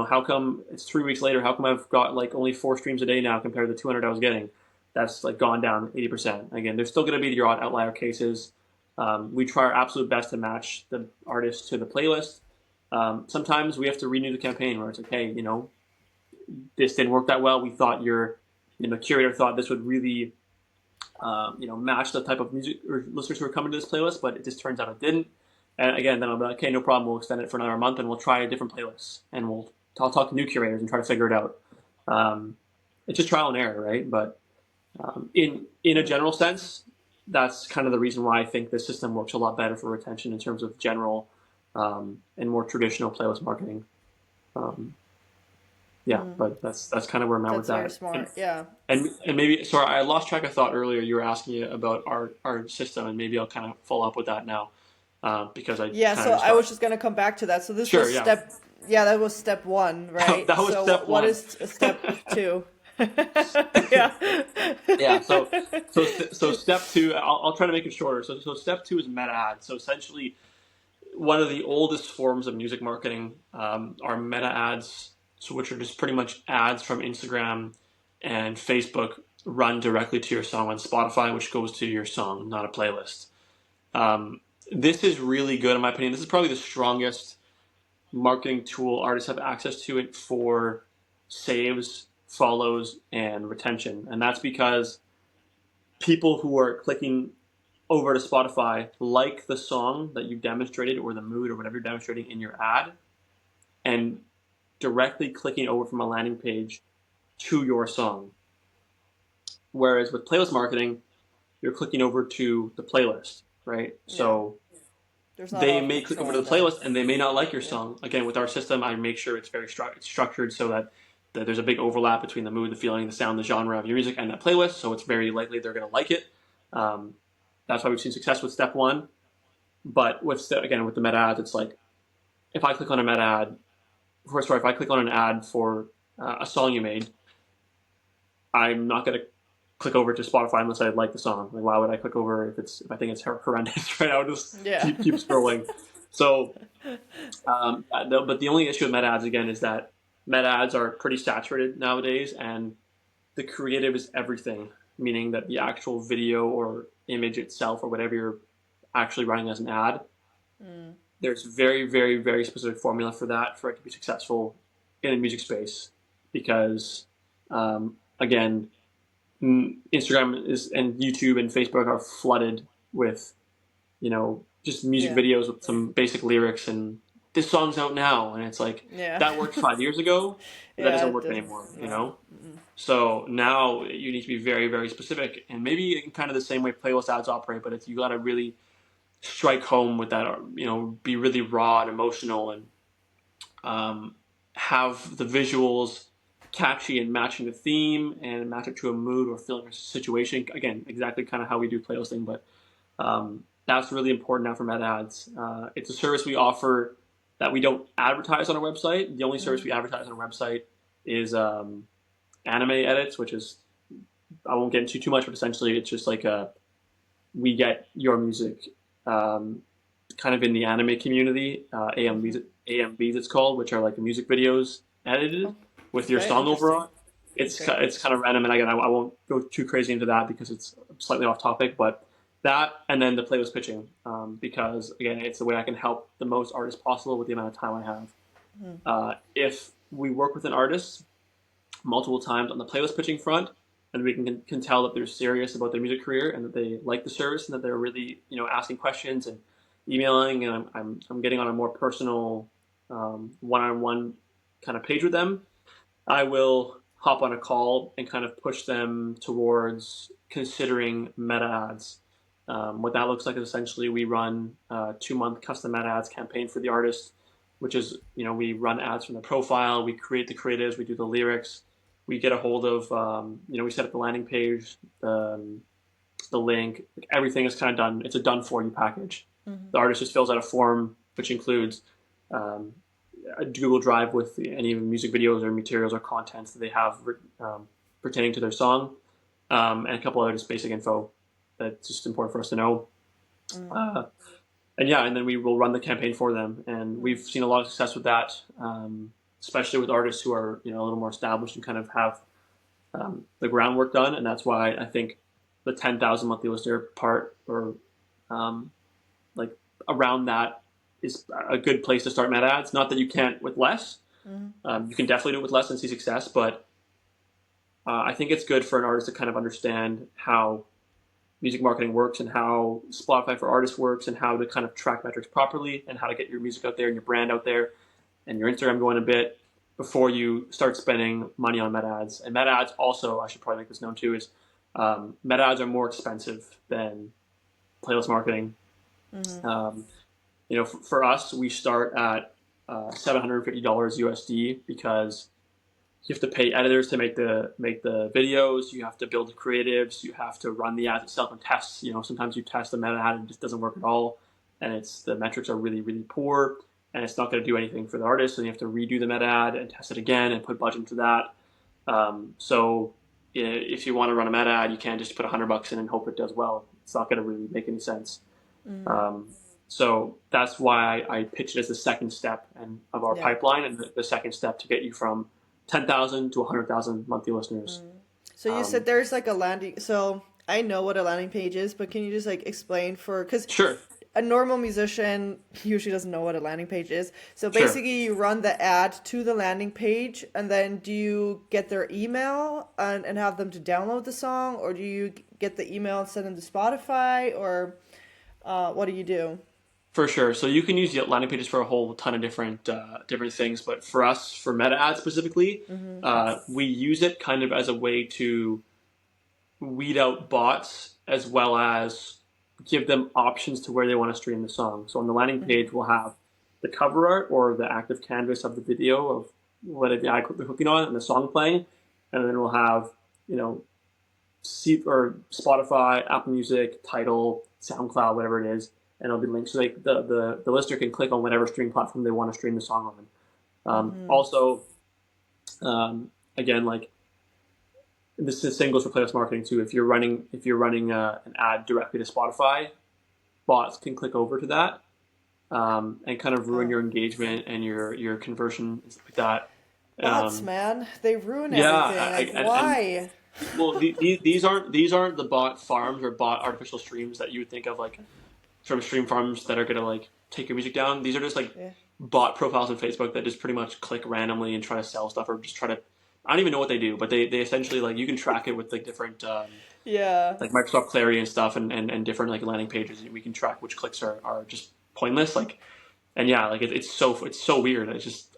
how come it's 3 weeks later? How come I've got like only 4 streams a day now compared to the 200 I was getting? That's like gone down 80%. Again, there's still going to be your odd outlier cases. We try our absolute best to match the artist to the playlist. Sometimes we have to renew the campaign where it's like, hey, this didn't work that well. We thought curator thought this would really, match the type of music or listeners who are coming to this playlist, but it just turns out it didn't. And again, then I'll be like, okay, no problem. We'll extend it for another month, and we'll try a different playlist, and I'll talk to new curators and try to figure it out. It's just trial and error, right? But in a general sense, that's kind of the reason why I think this system works a lot better for retention in terms of general and more traditional playlist marketing. Yeah, but that's kind of where I'm at with That's very that. smart. Yeah. And maybe, sorry, I lost track of thought earlier. You were asking about our system, and maybe I'll kind of follow up with that now because I Yeah, kind so of just I got. was just gonna come back to that. So this Sure, was yeah. yeah, that was step one, right? That was So step what one. is step two? Yeah. Yeah. So step two, I'll try to make it shorter. So step two is meta ads. So essentially, one of the oldest forms of music marketing are meta ads, so which are just pretty much ads from Instagram and Facebook run directly to your song on Spotify, which goes to your song, not a playlist. This is really good in my opinion. This is probably the strongest marketing tool artists have access to it for saves, follows, and retention. And that's because people who are clicking over to Spotify like the song that you demonstrated or the mood or whatever you're demonstrating in your ad and directly clicking over from a landing page to your song. Whereas with playlist marketing, you're clicking over to the playlist, right? Yeah. So There's not a they lot of may click over control to the there. playlist and they may not like your Yeah. song. Again, with our system, I make sure it's very structured so that there's a big overlap between the mood, the feeling, the sound, the genre of your music and that playlist. So it's very likely they're going to like it. Um, that's why we've seen success with step one. But again, with the meta ads, it's like if I click on a meta ad, if I click on an ad for a song you made, I'm not going to click over to Spotify unless I like the song. Like, why would I click over if I think it's horrendous? Right? I would just Yeah. keep scrolling. So, but the only issue with meta ads again is that meta ads are pretty saturated nowadays, and the creative is everything. Meaning that the actual video or image itself or whatever you're actually running as an ad, there's very, very, very specific formula for that for it to be successful in the music space because, again, Instagram is and YouTube and Facebook are flooded with, just music Yeah. videos with some basic lyrics and this song's out now, and it's like Yeah. that worked 5 years ago, but that Yeah, doesn't it work doesn't. anymore. No. So now you need to be very, very specific, and maybe in kind of the same way playlist ads operate, but you got to really strike home with that, be really raw and emotional and have the visuals catchy and matching the theme and match it to a mood or feeling or situation. Again, exactly kind of how we do playlisting, but that's really important now for meta ads. It's a service we offer that we don't advertise on our website. The only service we advertise on our website is anime edits, which is I won't get into too much, but essentially it's just like we get your music kind of in the anime community, AMVs it's called, which are like music videos edited with your Okay, song interesting. over. It's Okay. it's kind of random, and again, I won't go too crazy into that because it's slightly off topic. But that, and then the playlist pitching, because again, it's the way I can help the most artists possible with the amount of time I have. If we work with an artist multiple times on the playlist pitching front, and we can tell that they're serious about their music career and that they like the service and that they're really asking questions and emailing, and I'm getting on a more personal one-on-one kind of page with them. I will hop on a call and kind of push them towards considering meta ads. What that looks like is essentially we run a 2-month custom meta ads campaign for the artist, which is, we run ads from the profile, we create the creatives, we do the lyrics, we get a hold of, we set up the landing page, the link, everything is kind of done. It's a done for you package. The artist just fills out a form, which includes um, a Google Drive with any music videos or materials or contents that they have pertaining to their song, and a couple other just basic info. that's just important for us to know. Mm, Uh, and yeah, and then we will run the campaign for them, and we've mm, seen a lot of success with that, especially with artists who are a little more established and kind of have the groundwork done. And that's why I think the 10,000 monthly listener part, or um, like around that, is a good place to start meta ads. Not that you can't with less. mm, You can definitely do it with less and see success, but I think it's good for an artist to kind of understand how music marketing works and how Spotify for Artists works and how to kind of track metrics properly and how to get your music out there and your brand out there and your Instagram going a bit before you start spending money on meta ads. And meta ads also, I should probably make this known too, is meta ads are more expensive than playlist marketing. mm, Um, for us, we start at $750 USD because you have to pay editors to make the videos. You have to build the creatives. You have to run the ads itself and test. Sometimes you test a meta ad and it just doesn't work at all, and the metrics are really really poor, and it's not going to do anything for the artist. And you have to redo the meta ad and test it again and put budget into that. So if you want to run a meta ad, you can't just put $100 in and hope it does well. It's not going to really make any sense. mm. Um, so that's why I pitch it as the second step of our Yeah. pipeline, and the second step to get you from 10,000 to 100,000 monthly listeners. So you said Um, there's like a landing. So I know what a landing page is, but can you just like explain for because sure, a normal musician usually doesn't know what a landing page is. So sure. basically, you run the ad to the landing page, and then do you get their email and have them to download the song, or do you get the email and send them to Spotify, or what do you do? For sure. So you can use the landing pages for a whole ton of different things, but for us, for meta ads specifically, Mm-hmm. we use it kind of as a way to weed out bots as well as give them options to where they want to stream the song. So on the landing Mm-hmm. page, we'll have the cover art or the active canvas of the video of what the ad they're clicking on and the song playing, and then we'll have you know or Spotify, Apple Music, Tidal, SoundCloud, whatever it is, and it'll be linked so the listener can click on whatever streaming platform they want to stream the song on. Mm-hmm. Also, again, like this is same goes for playlist marketing too. If you're running an ad directly to Spotify, bots can click over to that and kind of ruin Oh, your engagement and your conversion and stuff like that. bots, Um, man, they ruin yeah, everything. Like, and why? well, these aren't the bot farms or bot artificial streams that you would think of, like from stream farms that are gonna like take your music down. These are just like Yeah. bot profiles on Facebook that just pretty much click randomly and try to sell stuff or just try to. I don't even know what they do, but they essentially like you can track it with like different Yeah. like Microsoft Clarity and stuff and different like landing pages. We can track which clicks are just pointless. Like and yeah, like it's so weird. It's just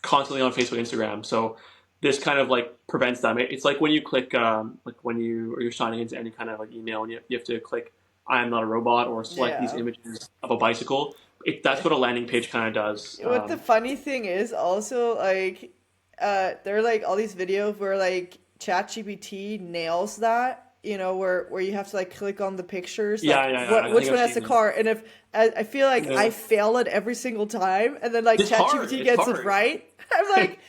constantly on Facebook, Instagram. So this kind of like prevents them. It's like when you click like when you're signing into any kind of like email and you have to click I am not a robot or select these Yeah. images of a bicycle. That's what a landing page kind of does. What the funny thing is also like there are like all these videos where like ChatGPT nails that, where you have to like click on the pictures, like Yeah, yeah, yeah. I which think one I've has the seen them. car, and if I feel like Yeah. I fail it every single time, and then like It's hard. ChatGPT It's gets it hard. right. I'm like,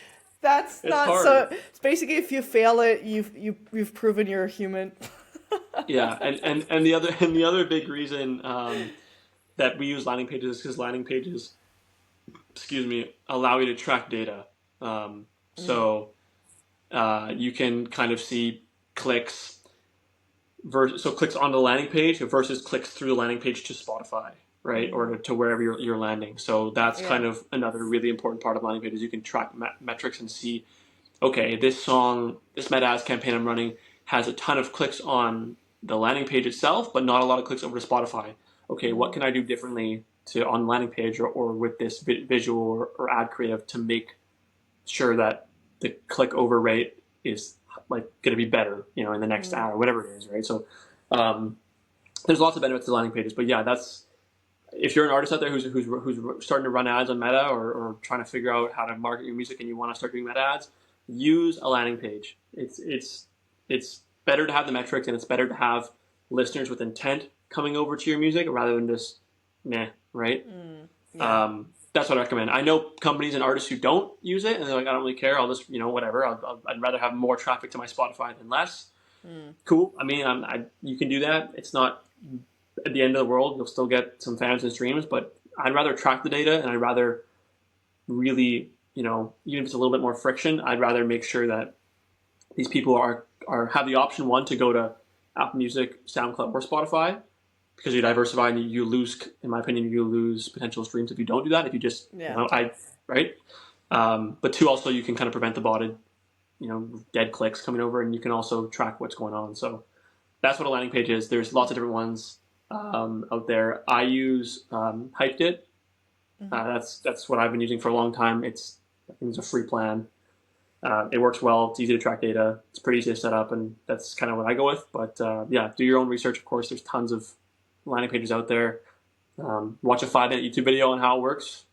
that's It's not hard. so. It's basically if you fail it, you've proven you're a human. Yeah, and the other big reason that we use landing pages is because landing pages, excuse me, allow you to track data. Mm, So you can kind of see clicks so clicks on the landing page versus clicks through the landing page to Spotify, right, or mm, to wherever you're landing. So that's yeah. kind of another really important part of landing pages. You can track metrics and see, okay, this song, this meta ads campaign I'm running has a ton of clicks on the landing page itself, but not a lot of clicks over to Spotify. Okay, what Mm, can I do differently to on the landing page or with this visual or ad creative to make sure that the click over rate is like going to be better, in the next mm, ad or whatever it is, right? So um, there's lots of benefits to landing pages, but yeah, that's if you're an artist out there who's starting to run ads on Meta or trying to figure out how to market your music and you want to start doing Meta ads, use a landing page. It's better to have the metrics and it's better to have listeners with intent coming over to your music rather than just meh, right? mm, yeah. That's what I recommend. I know companies and artists who don't use it and they're like, I don't really care. I'll just whatever. I'd rather have more traffic to my Spotify than less. Cool. I mean, you can do that. It's not at the end of the world. You'll still get some fans and streams, but I'd rather track the data, and I'd rather really, even if it's a little bit more friction, I'd rather make sure that these people are have the option, one, to go to Apple Music, SoundCloud, or Spotify, because you diversify and you lose, in my opinion, you lose potential streams if you don't do that. If you just, right? But two, also you can kind of prevent the botted, dead clicks coming over, and you can also track what's going on. So that's what a landing page is. There's lots of different ones out there. I use Hyped It. That's what I've been using for a long time. I think it's a free plan. It works well. It's easy to track data. It's pretty easy to set up, and that's kind of what I go with. But do your own research. Of course, there's tons of landing pages out there. Watch a 5-minute YouTube video on how it works,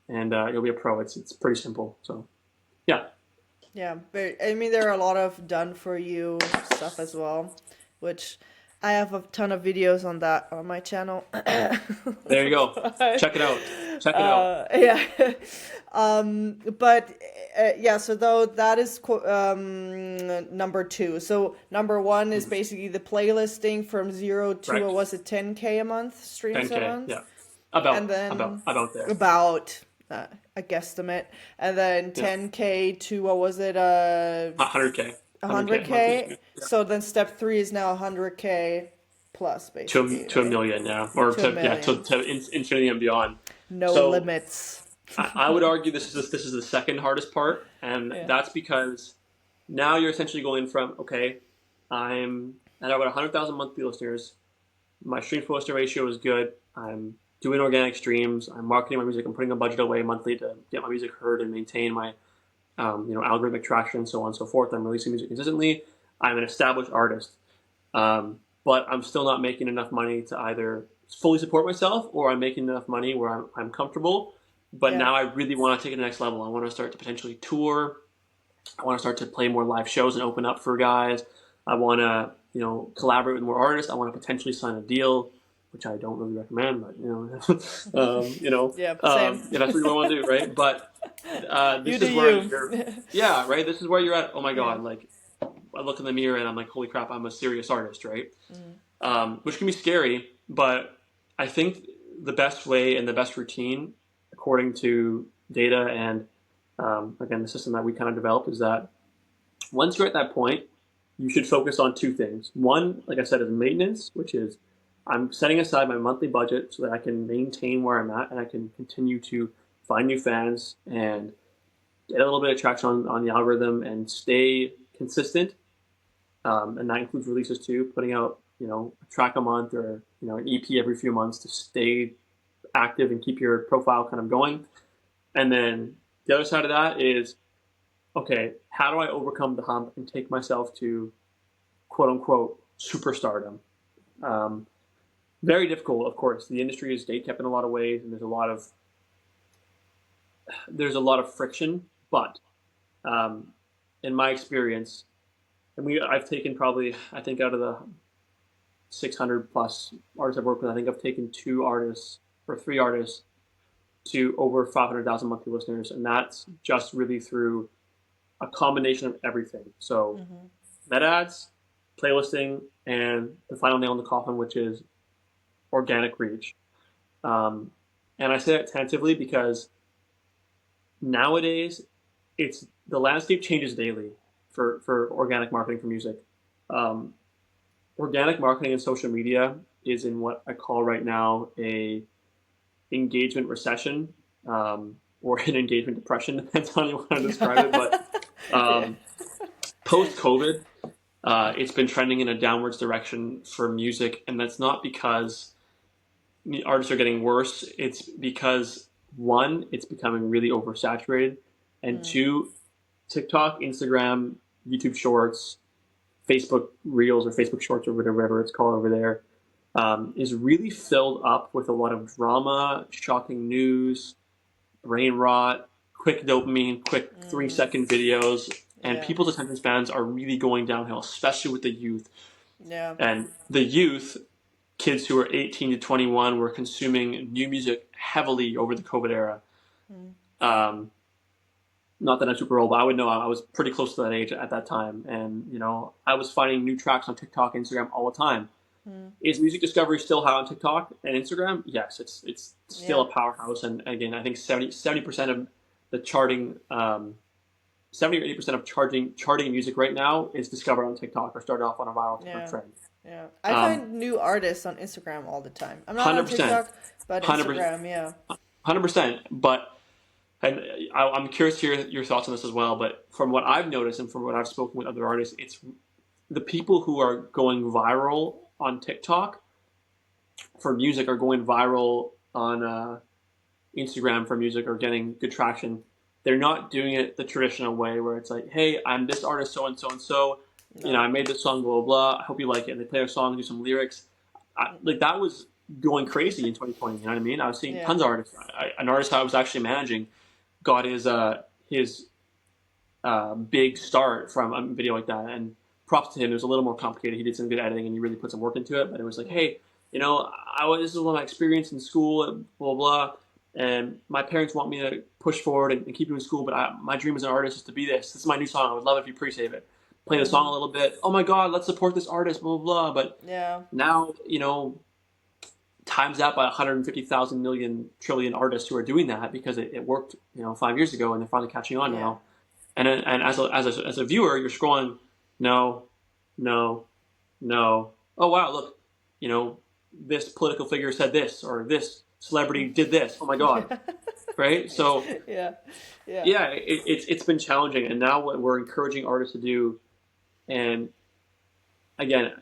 and you'll be a pro. It's pretty simple. So, yeah. Yeah, I mean, there are a lot of done for you stuff as well, which I have a ton of videos on that on my channel. There you go. Check it out. Yeah. So though that is number 2. So number 1 is basically the playlisting from 0 to, Right. what was it, 10K a month, streams 10K, a month? yeah. About there. About a guesstimate. And then 10K to, what was it? 100K. 100K. Yeah. So then step 3 is now 100K plus, basically. To a million, yeah. Or to infinity and beyond. No limits. I would argue this is the second hardest part, and that's because now you're essentially going from, okay, I'm at about 100,000 monthly listeners. My stream to listener ratio is good. I'm doing organic streams. I'm marketing my music. I'm putting a budget away monthly to get my music heard and maintain my algorithmic traction, so on and so forth. I'm releasing music consistently. I'm an established artist, but I'm still not making enough money to either fully support myself, or I'm making enough money where I'm comfortable. But now I really want to take it to the next level. I want to start to potentially tour. I want to start to play more live shows and open up for guys. I want to, collaborate with more artists. I want to potentially sign a deal, which I don't really recommend, but Yeah, same. that's what you want to do, right? But this is where you're, right? This is where you're at. Oh my God! Like, I look in the mirror and I'm like, holy crap, I'm a serious artist, right? Which can be scary, but I think the best way and the best routine, according to data and again the system that we kind of developed, is that once you're at that point, you should focus on 2 things. One, like I said, is maintenance, which is I'm setting aside my monthly budget so that I can maintain where I'm at and I can continue to find new fans and get a little bit of traction on the algorithm and stay consistent. And that includes releases too, putting out, a track a month or, an EP every few months to stay active and keep your profile kind of going. And then the other side of that is, okay, how do I overcome the hump and take myself to quote unquote superstardom? Very difficult, of course. The industry is gatekept in a lot of ways, and there's a lot of friction. But in my experience, I've taken probably, I think out of the 600 plus artists I've worked with, I think I've taken 2 artists or 3 artists to over 500,000 monthly listeners, and that's just really through a combination of everything. So meta ads, playlisting, and the final nail in the coffin, which is organic reach. And I say that tentatively because nowadays the landscape changes daily for organic marketing for music. Organic marketing and social media is in what I call right now a engagement recession, or an engagement depression, depends on how you want to describe it. But post-COVID, it's been trending in a downwards direction for music, and that's not because artists are getting worse. It's because, one, it's becoming really oversaturated, and 2, TikTok, Instagram, YouTube Shorts, Facebook Reels or Facebook Shorts or whatever it's called over there, is really filled up with a lot of drama, shocking news, brain rot, quick dopamine, quick 3-second videos, and people's attention spans are really going downhill, especially with the youth. Yeah. And the youth, kids who are 18 to 21, were consuming new music heavily over the COVID era. not that I'm super old, but I would know I was pretty close to that age at that time. And, you know, I was finding new tracks on TikTok, Instagram all the time. Mm. Is music discovery still high on TikTok and Instagram? Yes, it's still Yeah. a powerhouse. And again, I think 70% of the charting, 70 or 80% of charting music right now is discovered on TikTok or started off on a viral TikTok Yeah. trend. Yeah. I Um, find new artists on Instagram all the time. I'm not on 100%, TikTok, but 100%, Instagram, yeah. 100%. But and I'm curious to hear your thoughts on this as well. But from what I've noticed and from what I've spoken with other artists, it's the people who are going viral on TikTok for music are going viral on Instagram for music or getting good traction. They're not doing it the traditional way where it's like, hey, I'm this artist so and so and so. You know, I No. made this song, blah, blah, blah. I hope you like it. And they play a song, do some lyrics. Like that was going crazy in 2020. You know what I mean? I was seeing Yeah. tons of artists. An artist I was actually managing got his big start from a video like that. And props to him. It was a little more complicated. He did some good editing and he really put some work into it. But it was like, Mm. hey, you know, this is what my experience in school, blah, blah, blah. And my parents want me to push forward and keep doing school. But my dream as an artist is to be this. This is my new song. I would love it if you pre-save it. Play the song Mm-hmm. a little bit. Oh my God, let's support this artist, blah, blah, blah. But Yeah. now, you know, times that by 150,000 million trillion artists who are doing that because it worked, you know, 5 years ago and they're finally catching on Yeah. now. And as a viewer, you're scrolling, no, no, no. Oh wow, look, you know, this political figure said this or this celebrity did this. Oh my God, Yeah. right? So Yeah. Yeah. yeah, it's been challenging, and now what we're encouraging artists to do, and again,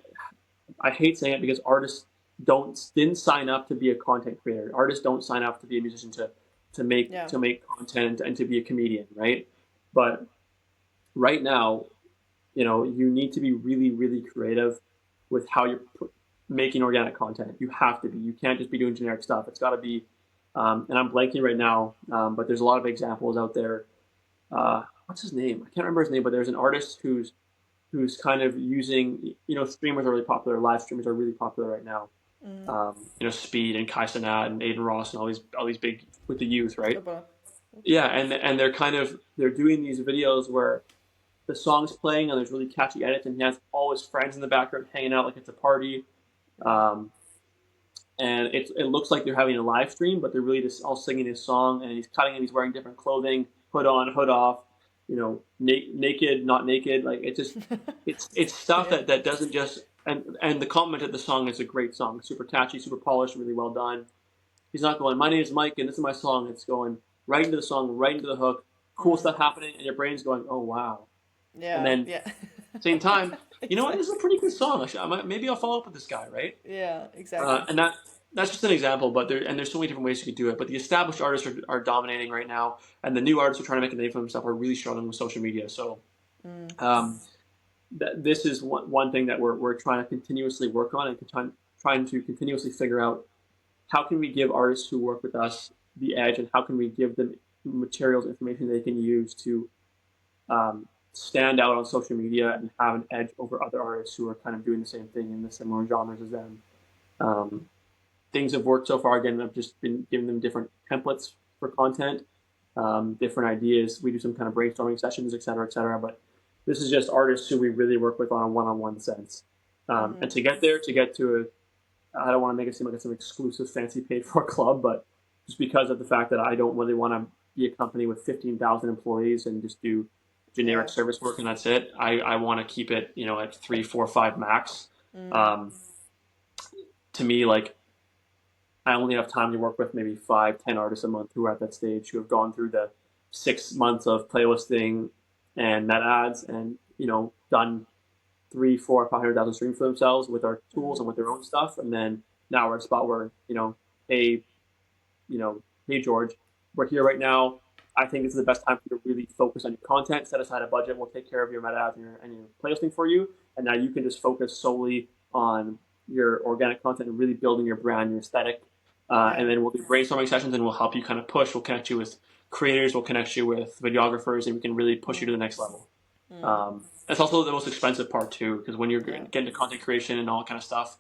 I hate saying it because artists didn't sign up to be a content creator. Artists don't sign up to be a musician Yeah. to make content and to be a comedian, right? But right now, you know, you need to be really, really creative with how you're making organic content. You have to be. You can't just be doing generic stuff. It's got to be. And I'm blanking right now, but there's a lot of examples out there. What's his name? I can't remember his name, but there's an artist who's kind of using. You know, streamers are really popular. Live streamers are really popular right now. Mm. You know, Speed and Kai Cenat and Aiden Ross and all these big with the youth, right? Opa. Yeah, and they're doing these videos where the song's playing and there's really catchy edits and he has all his friends in the background hanging out like it's a party. Um, and it looks like they're having a live stream, but they're really just all singing his song and he's cutting and he's wearing different clothing, hood on, hood off, you know, naked, not naked. Like it's stuff Yeah. that doesn't just and the comment of the song is a great song, super catchy, super polished, really well done. He's not going, my name is Mike and this is my song. It's going right into the song, right into the hook, cool Mm. stuff happening, and your brain's going, oh wow. And Yeah. then Yeah. same time, you know what? This is a Exactly. pretty good song. Maybe I'll follow up with this guy, right? Yeah. Exactly. And that's just an example, but there's so many different ways you could do it. But the established artists are dominating right now, and the new artists who are trying to make a name for themselves are really struggling with social media. So Mm. um, this is one thing that we're trying to continuously work on and trying to continuously figure out how can we give artists who work with us the edge, and how can we give them materials, information they can use to stand out on social media and have an edge over other artists who are kind of doing the same thing in the similar genres as them. Um, Things have worked so far. Again, I've just been giving them different templates for content, different ideas. We do some kind of brainstorming sessions, et cetera, et cetera. But this is just artists who we really work with on a one-on-one sense. Mm-hmm. And to get there, to get to I don't want to make it seem like it's an exclusive fancy paid for club, but just because of the fact that I don't really want to be a company with 15,000 employees and just do generic Yeah. service work and that's it. I want to keep it, you know, at 3, 4, 5 max. Mm. Um, to me, like I only have time to work with maybe 5, 10 artists a month who are at that stage who have gone through the 6 months of playlisting and net ads and, you know, done 3, 4, 500,000 streams for themselves with our tools Mm. and with their own stuff. And then now we're at a spot where, you know, hey, you know, hey George, we're here right now. I think this is the best time for you to really focus on your content, set aside a budget, we'll take care of your meta ads and your playlisting for you. And now you can just focus solely on your organic content and really building your brand, your aesthetic. Yeah. And then we'll do brainstorming sessions and we'll help you kind of push. We'll connect you with creators, we'll connect you with videographers, and we can really push you to Mm. the next level. Mm. That's also the most expensive part too, because when you're Yeah. getting to content creation and all that kind of stuff,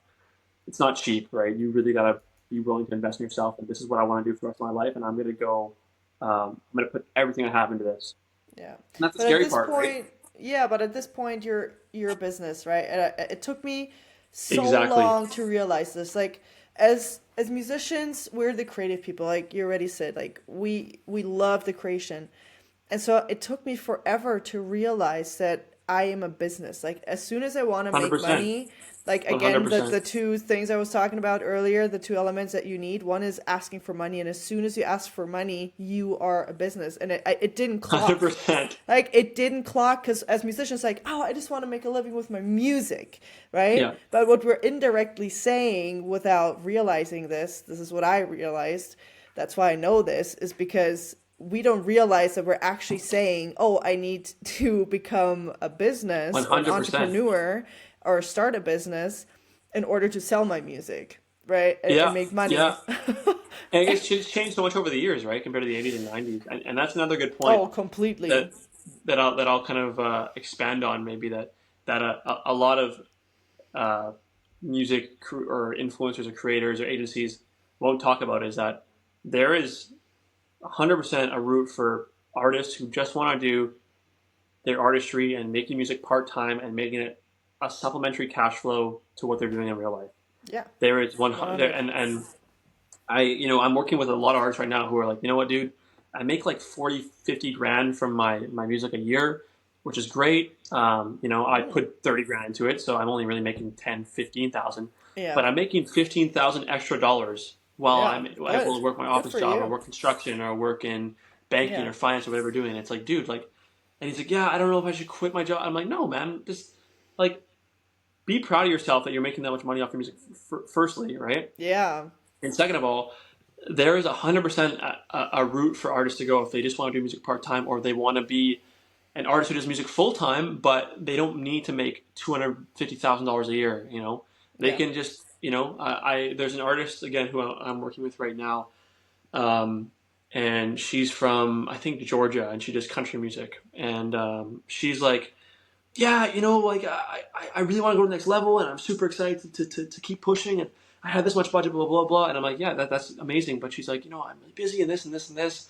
it's not cheap, right? You really gotta be willing to invest in yourself. And this is what I want to do for the rest of my life, and I'm gonna go. I'm gonna put everything I have into this. Yeah. And that's the But at scary this part, right? point, yeah, but at this point you're a business, right? And it took me so Exactly. long to realize this. Like as musicians, we're the creative people. Like you already said, like we love the creation. And so it took me forever to realize that I am a business. Like as soon as I want to make 100%. money, like again, the 100%. two things I was talking about earlier, the two elements that you need, one is asking for money, and as soon as you ask for money, you are a business, and it didn't clock. 100%. Like it didn't clock because as musicians, like, oh, I just want to make a living with my music, right? Yeah. But what we're indirectly saying without realizing this is what I realized. That's why I know this is because we don't realize that we're actually saying, oh, I need to become a business or an 100%. entrepreneur or start a business in order to sell my music, right? And Yeah. make Yeah. money. And it's changed so much over the years, right, compared to the 80s and 90s. And that's another good point Oh, completely. that I'll kind of expand on, maybe that a lot of uh, or influencers or creators or agencies won't talk about, is that there is 100% a route for artists who just want to do their artistry and making music part-time and making it a supplementary cash flow to what they're doing in real life. Yeah, There is 100, 100. and I'm working with a lot of artists right now who are like, you know what, dude, I make like 40, 50 grand from my music a year, which is great. I Mm. put 30 grand into it, so I'm only really making 10, 15,000, Yeah, but I'm making 15,000 extra dollars while yeah, I'm able good. to work my Good office for job or you. work construction or work in banking Yeah, or finance or whatever we're doing. It's like, dude, like, and he's like, yeah, I don't know if I should quit my job. I'm like, no, man, just like be proud of yourself that you're making that much money off your music. Firstly, right? yeah, And second of all, there is 100% a route for artists to go if they just want to do music part time, or they want to be an artist who does music full time, but they don't need to make $250,000 a year. They yeah. can just, I there's an artist again who I'm working with right now, um, and she's from, I think, Georgia, and she does country music, and she's like, yeah, like I really want to go to the next level, and I'm super excited to keep pushing, and I have this much budget, blah blah blah, and I'm like, yeah, that's amazing, but she's like, I'm really busy and this and this and this,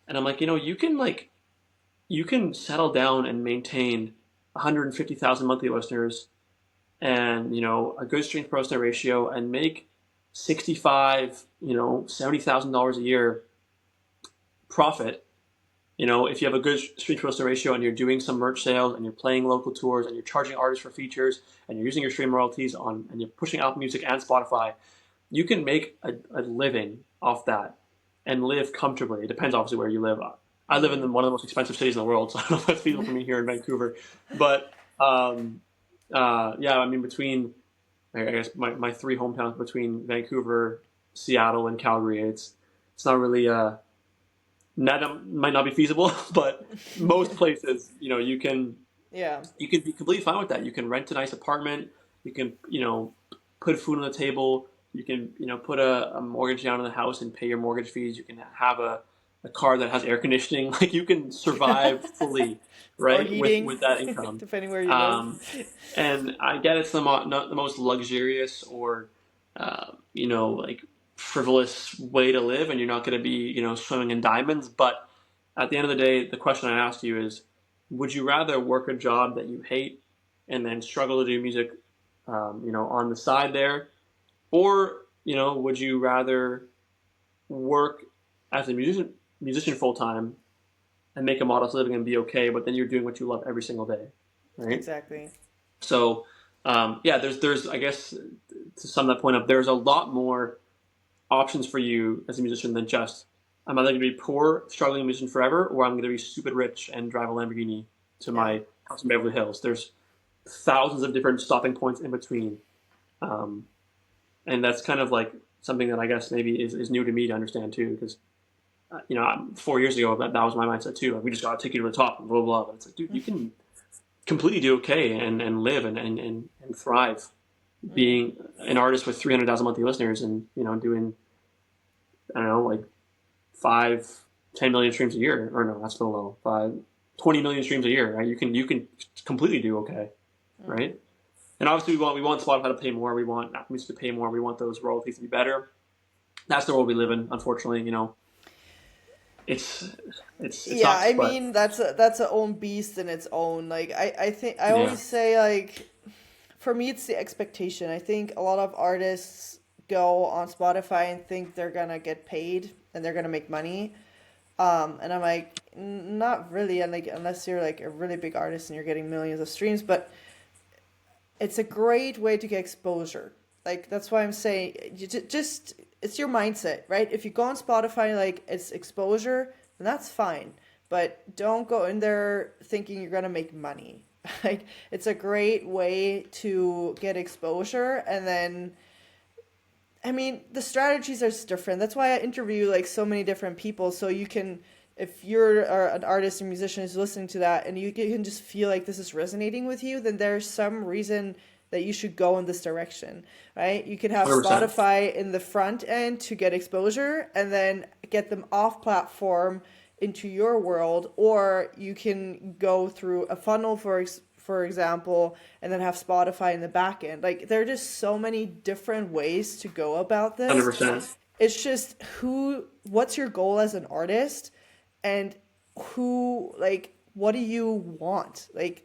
and I'm like, you can settle down and maintain 150,000 monthly listeners, and a good stream per listener ratio, and make 65, $70,000 a year profit. If you have a good stream to listener ratio and you're doing some merch sales and you're playing local tours and you're charging artists for features and you're using your stream royalties and you're pushing Apple Music and Spotify, you can make a living off that and live comfortably. It depends obviously where you live. I live in Mm. one of the most expensive cities in the world, so I don't know if that's feasible for me here in Vancouver. But yeah, I mean, between, I guess, my three hometowns between Vancouver, Seattle, and Calgary, it's not really that might not be feasible, but most places, Yeah, you can be completely fine with that. You can rent a nice apartment. You can, put food on the table. You can, put a mortgage down on the house and pay your mortgage fees. You can have a car that has air conditioning. Like, you can survive fully, or right, heating, with that income. depending where you live. Um, and I get it's not the most luxurious or, like, frivolous way to live, and you're not going to be, swimming in diamonds. But at the end of the day, the question I asked you is, would you rather work a job that you hate and then struggle to do music, on the side there, or would you rather work as a musician full time and make a modest living and be okay, but then you're doing what you love every single day, right? Exactly. So, yeah, there's I guess, to sum that point up, there's a lot more options for you as a musician than just, I'm either going to be poor, struggling musician forever, or I'm going to be stupid rich and drive a Lamborghini to Yeah. my house in Beverly Hills. There's thousands of different stopping points in between, um, and that's kind of like something that I guess maybe is new to me to understand too, because 4 years ago that was my mindset too. Like, we just got to take you to the top, and blah blah blah. But it's like, dude, you can completely do okay and live and thrive Mm. being an artist with 300,000 monthly listeners, and doing, I don't know, like 5, 10 million streams a year, or no, that's still low. 20 million streams a year, right? You can completely do okay, Mm. right? And obviously we want Spotify to pay more. We want Apple Music to pay more. We want those royalties to be better. That's the world we live in, unfortunately. it's it Yeah, sucks, I but mean that's a own beast in its own. Like I think I yeah, always say like for me it's the expectation. I think a lot of artists go on Spotify and think they're gonna get paid and they're gonna make money. And I'm like, Not really," and like unless you're like a really big artist and you're getting millions of streams, but it's a great way to get exposure. Like that's why I'm saying just it's your mindset, right? If you go on Spotify like it's exposure, then that's fine. But don't go in there thinking you're gonna make money. Like it's a great way to get exposure, and then I mean, the strategies are different. That's why I interview like so many different people, so you can, if you're an artist or musician who's listening to that, and you can just feel like this is resonating with you, then there's some reason that you should go in this direction, right? You can have 100%. Spotify in the front end to get exposure, and then get them off platform into your world, or you can go through a funnel for example, and then have Spotify in the back end. Like there are just so many different ways to go about this. 100%. It's just what's your goal as an artist, and what do you want? Like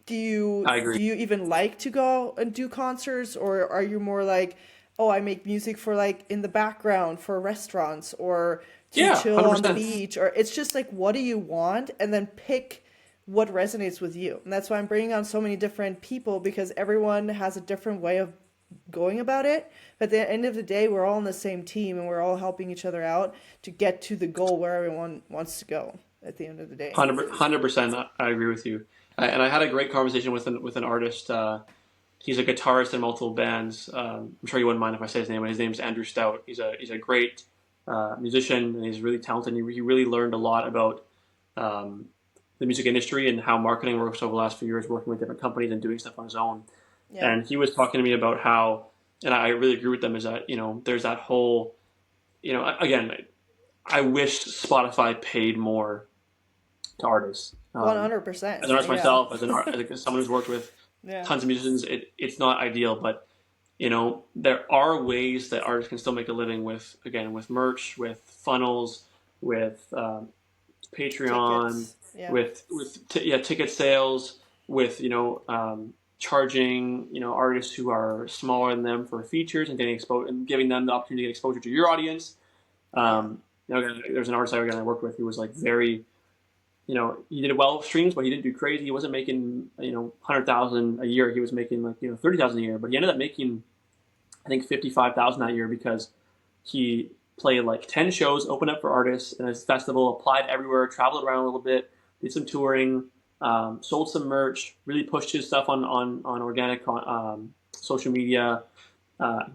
I agree. do you even like to go and do concerts, or are you more like, oh, I make music for like in the background for restaurants or to Yeah, chill on the 100%. beach, or it's just like what do you want, and then pick what resonates with you. And that's why I'm bringing on so many different people, because everyone has a different way of going about it. But at the end of the day, we're all on the same team and we're all helping each other out to get to the goal where everyone wants to go at the end of the day. 100%. I agree with you. And I had a great conversation with an artist. He's a guitarist in multiple bands. I'm sure you wouldn't mind if I say his name, but his name's Andrew Stout. He's a great musician, and he's really talented. He really learned a lot about um, the music industry and how marketing works over the last few years, working with different companies and doing stuff on his own. Yeah. And he was talking to me about how, and I really agree with them, is that there's that whole, again, I wish Spotify paid more to artists. As 100%. an artist Yeah. myself, as someone who's worked with Yeah. tons of musicians, it's not ideal, but there are ways that artists can still make a living with, again, with merch, with funnels, with Patreon, Tickets. Yeah. with ticket sales, with charging artists who are smaller than them for features and getting exposed and giving them the opportunity to get exposure to your audience. Yeah. There's an artist I worked with who was like very, he did well with streams, but he didn't do crazy. He wasn't making 100,000 a year. He was making like 30,000 a year, but he ended up making I think 55,000 that year because he played like 10 shows, opened up for artists in his festival, applied everywhere, traveled around a little bit, did some touring, sold some merch, really pushed his stuff on organic social media.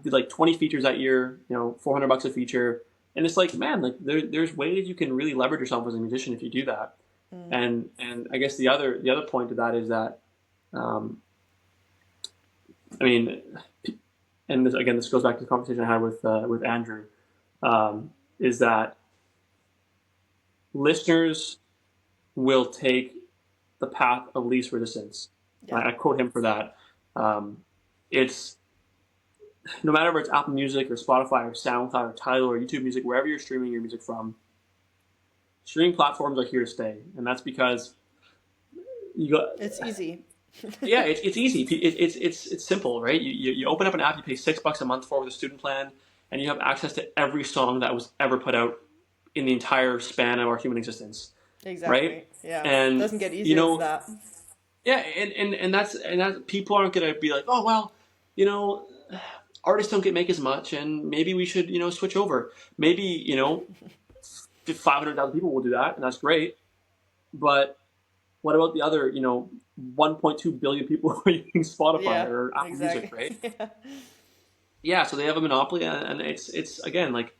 Did like 20 features that year, $400 a feature. And it's like, man, like there's ways you can really leverage yourself as a musician if you do that. Mm. And I guess the other point to that is that, um, I mean, and this goes back to the conversation I had with Andrew, is that listeners will take the path of least resistance. Yeah. I quote him for that. It's no matter if it's Apple Music or Spotify or SoundCloud or Tidal or YouTube Music, wherever you're streaming your music from, streaming platforms are here to stay, and that's because you got. It's easy. Yeah, it's easy. It's simple, right? You open up an app, you pay $6 a month for with a student plan, and you have access to every song that was ever put out in the entire span of our human existence, Exactly. right? Yeah. And Doesn't get easier than that. yeah, and that's people aren't gonna be like, oh well, you know, artists don't get make as much, and maybe we should switch over. Maybe 500,000 people will do that, and that's great, but what about the other 1.2 billion people who are using Spotify Yeah. or Apple Music, Exactly. right? Yeah. Yeah, so they have a monopoly, and it's again like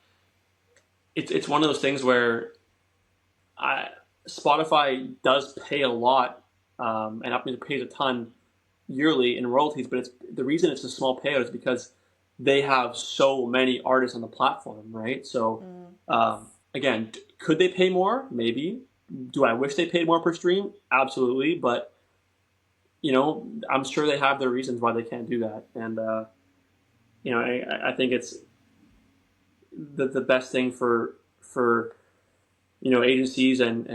it's one of those things where Spotify does pay a lot, and Apple Music pays a ton yearly in royalties, but the reason it's a small payout is because they have so many artists on the platform, right? So Mm. again, could they pay more? Maybe. Do I wish they paid more per stream? Absolutely, but I'm sure they have their reasons why they can't do that, and I think it's the best thing for agencies and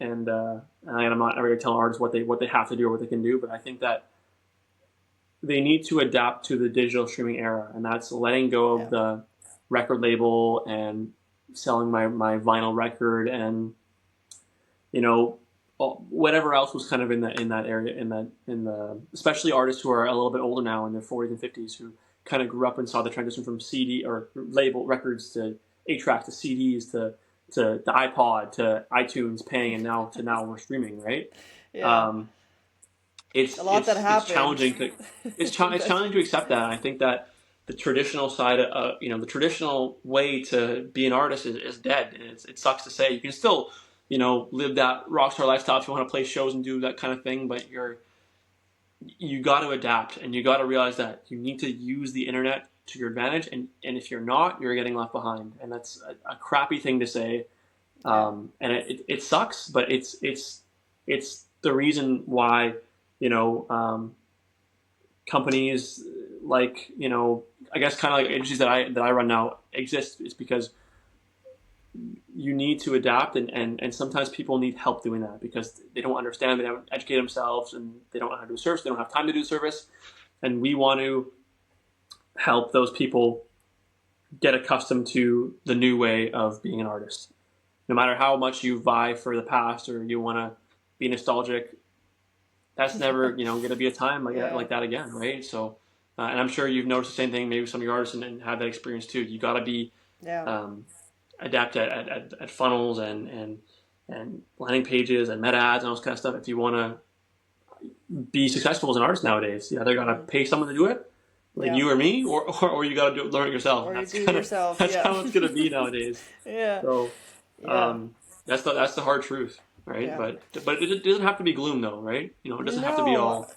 I'm not ever going to tell artists what they have to do or what they can do, but I think that they need to adapt to the digital streaming era, and that's letting go of Yeah. the record label and selling my vinyl record and you know whatever else was kind of in that area in the especially artists who are a little bit older now in their 40s and 50s who kind of grew up and saw the transition from CD or label records to 8 track to CDs to the iPod to iTunes paying and now we're streaming, right? Yeah. Um, A lot that it's happened. challenging to it's challenging to accept that. And I think that the traditional side of the traditional way to be an artist is dead. And it sucks to say. You can still live that rock star lifestyle if you want to play shows and do that kind of thing, but you got to adapt and you got to realize that you need to use the internet to your advantage. And if you're not, you're getting left behind. And that's a crappy thing to say. Yeah. And it sucks, but it's the reason why you know companies like I guess kind of like agencies that I run now exist is because you need to adapt and sometimes people need help doing that because they don't understand, they don't educate themselves, and they don't know how to do service, they don't have time to do service, and we want to help those people get accustomed to the new way of being an artist. No matter how much you vie for the past or you want to be nostalgic, that's never going to be a time Yeah. like that again, right? So, and I'm sure you've noticed the same thing. Maybe some of your artists and have that experience too. You got to be Yeah. um, adapt at funnels and landing pages and meta ads and all this kind of stuff if you want to be successful as an artist nowadays. You either got to Hmm. pay someone to do it, like Yeah. you or me, or you got to learn it yourself. Or And you do it yourself. that's Yeah. how it's going to be nowadays. Yeah. So Yeah. that's the hard truth, right? Yeah. But it doesn't have to be gloom though, right? It doesn't have to be No. all.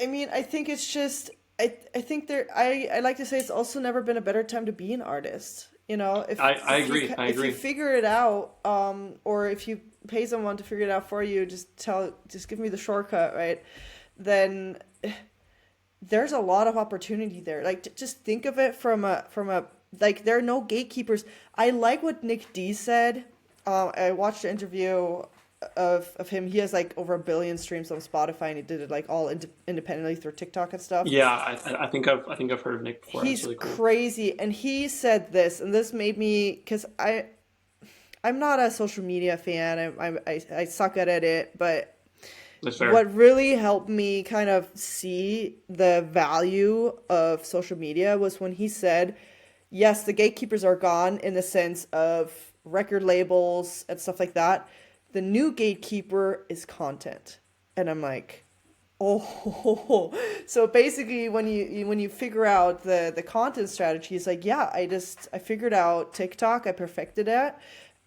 I mean, I think it's just I think I like to say it's also never been a better time to be an artist. I agree. I If you agree. figure it out, or if you pay someone to figure it out for you, just give me the shortcut, right? Then there's a lot of opportunity there. Like just think of it from a like there are no gatekeepers. I like what Nick D said. I watched the interview of him. He has like over 1 billion streams on Spotify, and he did it like all independently through TikTok and stuff. Yeah, I think I've heard of Nick before. That's He's really cool. crazy, and he said this, and this made me because I'm not a social media fan. I suck at it, but That's fair. what really helped me kind of see the value of social media was when he said, yes, the gatekeepers are gone in the sense of record labels and stuff like that. The new gatekeeper is content. And I'm like, oh, so basically when you figure out the content strategy, it's like, yeah, I figured out TikTok, I perfected it,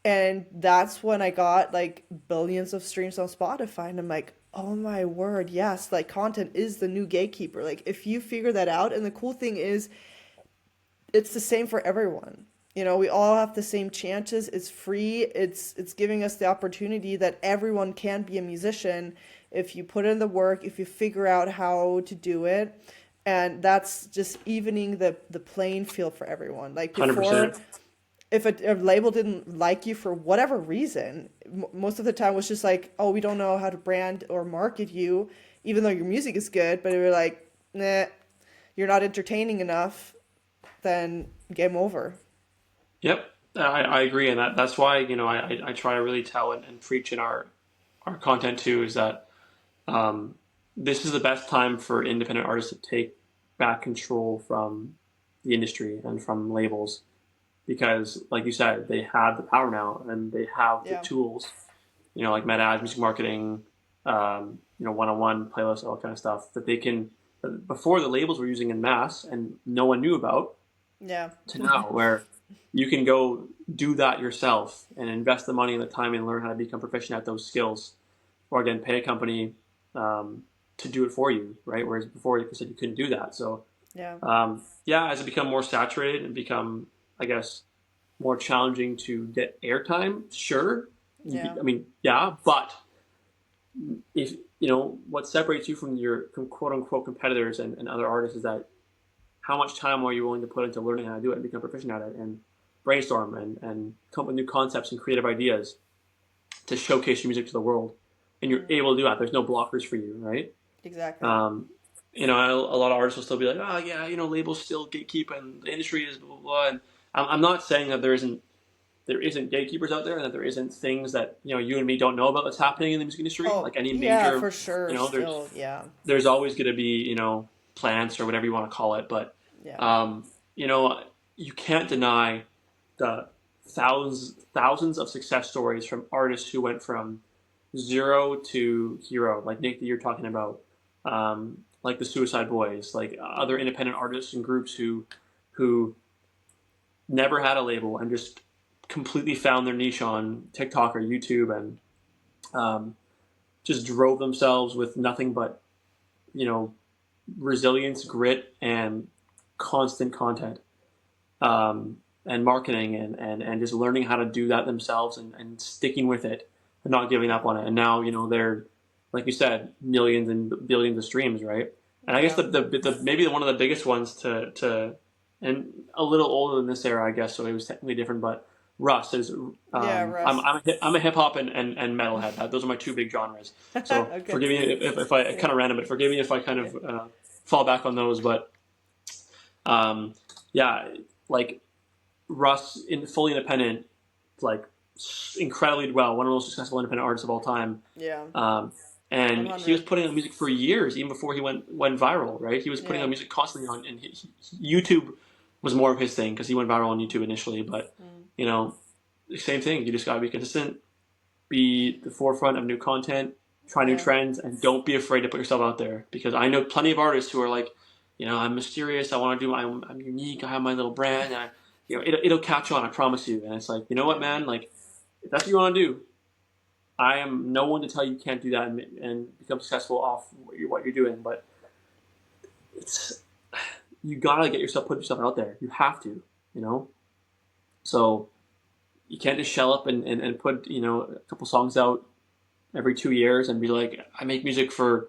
and that's when I got like billions of streams on Spotify, and I'm like, oh my word, yes, like content is the new gatekeeper. Like if you figure that out, and the cool thing is it's the same for everyone. We all have the same chances. It's free. It's giving us the opportunity that everyone can be a musician if you put in the work, if you figure out how to do it. And that's just evening the playing field for everyone. Like before, 100%. if a label didn't like you for whatever reason, most of the time was just like, oh, we don't know how to brand or market you, even though your music is good. But they were like, nah, you're not entertaining enough, then game over. Yep, I agree, and that's why I try to really tell and preach in our content too is that um, this is the best time for independent artists to take back control from the industry and from labels because, like you said, they have the power now and they have the Yeah. tools, like meta ads, music marketing, one-on-one playlists, all that kind of stuff that they can. Before the labels were using in mass and no one knew about, Yeah. to now where you can go do that yourself and invest the money and the time and learn how to become proficient at those skills, or again pay a company to do it for you, right? Whereas before you said you couldn't do that. So Yeah. yeah, as it become more saturated and become, I guess, more challenging to get airtime, sure. Yeah. I mean, yeah, but if what separates you from quote unquote competitors and other artists is that how much time are you willing to put into learning how to do it and become proficient at it and brainstorm and come up with new concepts and creative ideas. to showcase your music to the world, and you're Mm. able to do that. There's no blockers for you, right? Exactly. Um, a lot of artists will still be like, oh yeah, labels still gatekeep and the industry is blah blah blah. And I'm not saying that there isn't gatekeepers out there and that there isn't things that you and me don't know about that's happening in the music industry. Oh, Like any yeah, major, for sure. there's Still, yeah. there's always going to be plants or whatever you want to call it. But Yeah. um, you know you can't deny the thousands of success stories from artists who went from zero to hero, like Nick that you're talking about, like the Suicide Boys, like other Mm. independent artists and groups who never had a label and just completely found their niche on TikTok or YouTube and um, just drove themselves with nothing but you know resilience, grit, and constant content and marketing and just learning how to do that themselves and sticking with it and not giving up on it. And now they're like you said, millions and billions of streams, right? And I guess Yeah. the maybe one of the biggest ones to and a little older than this era, I guess, so it was technically different. But Russ is Yeah, Russ. I'm a hip hop and metalhead. Those are my two big genres. So Okay. forgive me if I Yeah. kind of random, but forgive me if I kind Okay. of fall back on those. But yeah, like Russ, in fully independent, like incredibly well, one of the most successful independent artists of all time. Yeah. Um, and he was 100. putting out music for years, even before he went viral. Right, he was putting Yeah. out music constantly on, and YouTube was more of his thing because he went viral on YouTube initially. But Mm. you know, same thing. You just gotta be consistent, be the forefront of new content, try new Yeah. trends, and don't be afraid to put yourself out there. Because I know plenty of artists who are like, I'm mysterious. I want to do I'm unique. I have my little brand. And it'll catch on. I promise you. And it's like, you know what, Yeah. man? Like, if that's what you want to do, I am no one to tell you can't do that and become successful off what you're doing. But it's you gotta put yourself out there. You have to, you know. So you can't just shell up and put a couple songs out every 2 years and be like, I make music for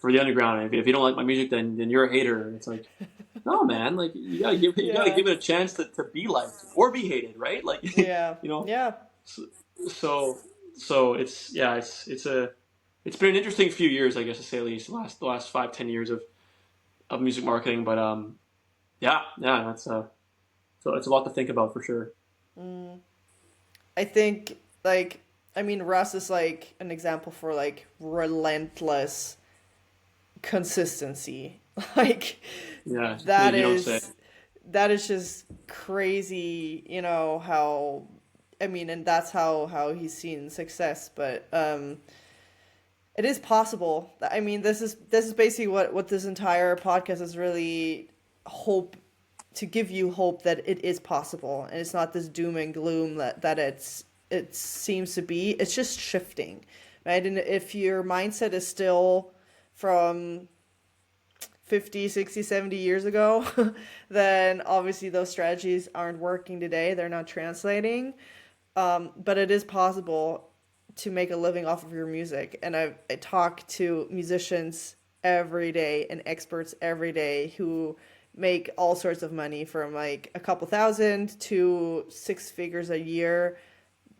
the underground. And if you don't like my music, then you're a hater. And it's like, no, man. Like you gotta Yeah. give it a chance to be liked or be hated, right? Like Yeah. you know. Yeah. So so it's been an interesting few years, I guess, to say the least. The last 5-10 years of music marketing, but yeah, that's so it's a lot to think about for sure. Mm. I think like I mean Russ is like an example for like relentless consistency. Like Yeah, that you don't say. is that is just crazy, how I mean, and that's how he's seen success, but it is possible. I mean, this is basically what this entire podcast is really hope to give you hope that it is possible and it's not this doom and gloom that it seems to be. It's just shifting, right? And if your mindset is still from 50, 60, 70 years ago, then obviously those strategies aren't working today. They're not translating. But it is possible to make a living off of your music. And I talk to musicians every day and experts every day who make all sorts of money from like a couple thousand to six figures a year.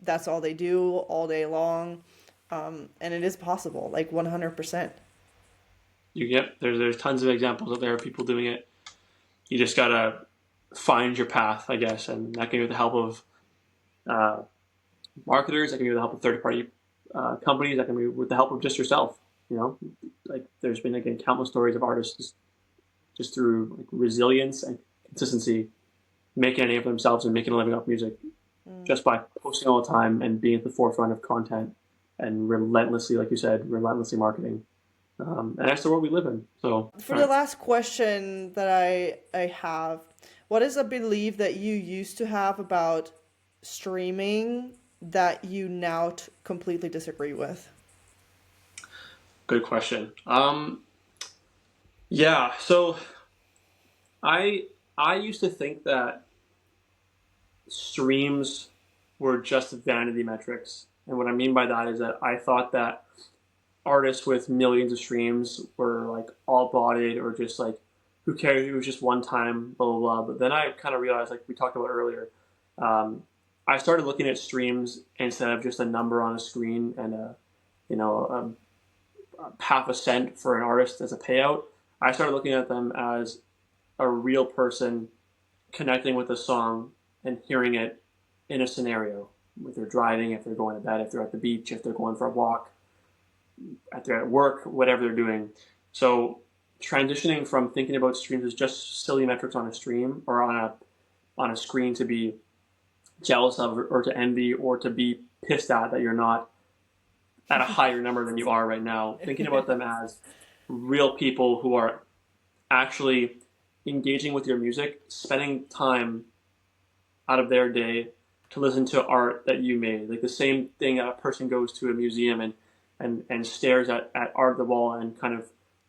That's all they do all day long. And it is possible, like 100%. You get there's tons of examples out there of people doing it. You just gotta find your path, I guess, and that can be with the help of uh, marketers. That can be with the help of third party companies. That can be with the help of just yourself. Like there's been again countless stories of artists just through like resilience and consistency making a name for themselves and making a living off music Mm. just by posting all the time and being at the forefront of content and relentlessly, like you said, relentlessly marketing. And that's the world we live in. So, For all the right. last question that I have, what is a belief that you used to have about streaming that you now completely disagree with? Good question. Yeah, so I I used to think that streams were just vanity metrics, and what I mean by that is that I thought that artists with millions of streams were like all bodied or just like who cares? It was just one time, blah blah blah. But then I kind of realized, like we talked about earlier, um, I started looking at streams instead of just a number on a screen and a half a cent for an artist as a payout. I started looking at them as a real person connecting with a song and hearing it in a scenario. If they're driving, if they're going to bed, if they're at the beach, if they're going for a walk, if they're at work, whatever they're doing. So transitioning from thinking about streams as just silly metrics on a stream or on a screen to be jealous of or to envy or to be pissed at that you're not at a higher number than you are right now. Thinking about them as real people who are actually engaging with your music, spending time out of their day to listen to art that you made. Like the same thing a person goes to a museum and stares at art of the wall and kind of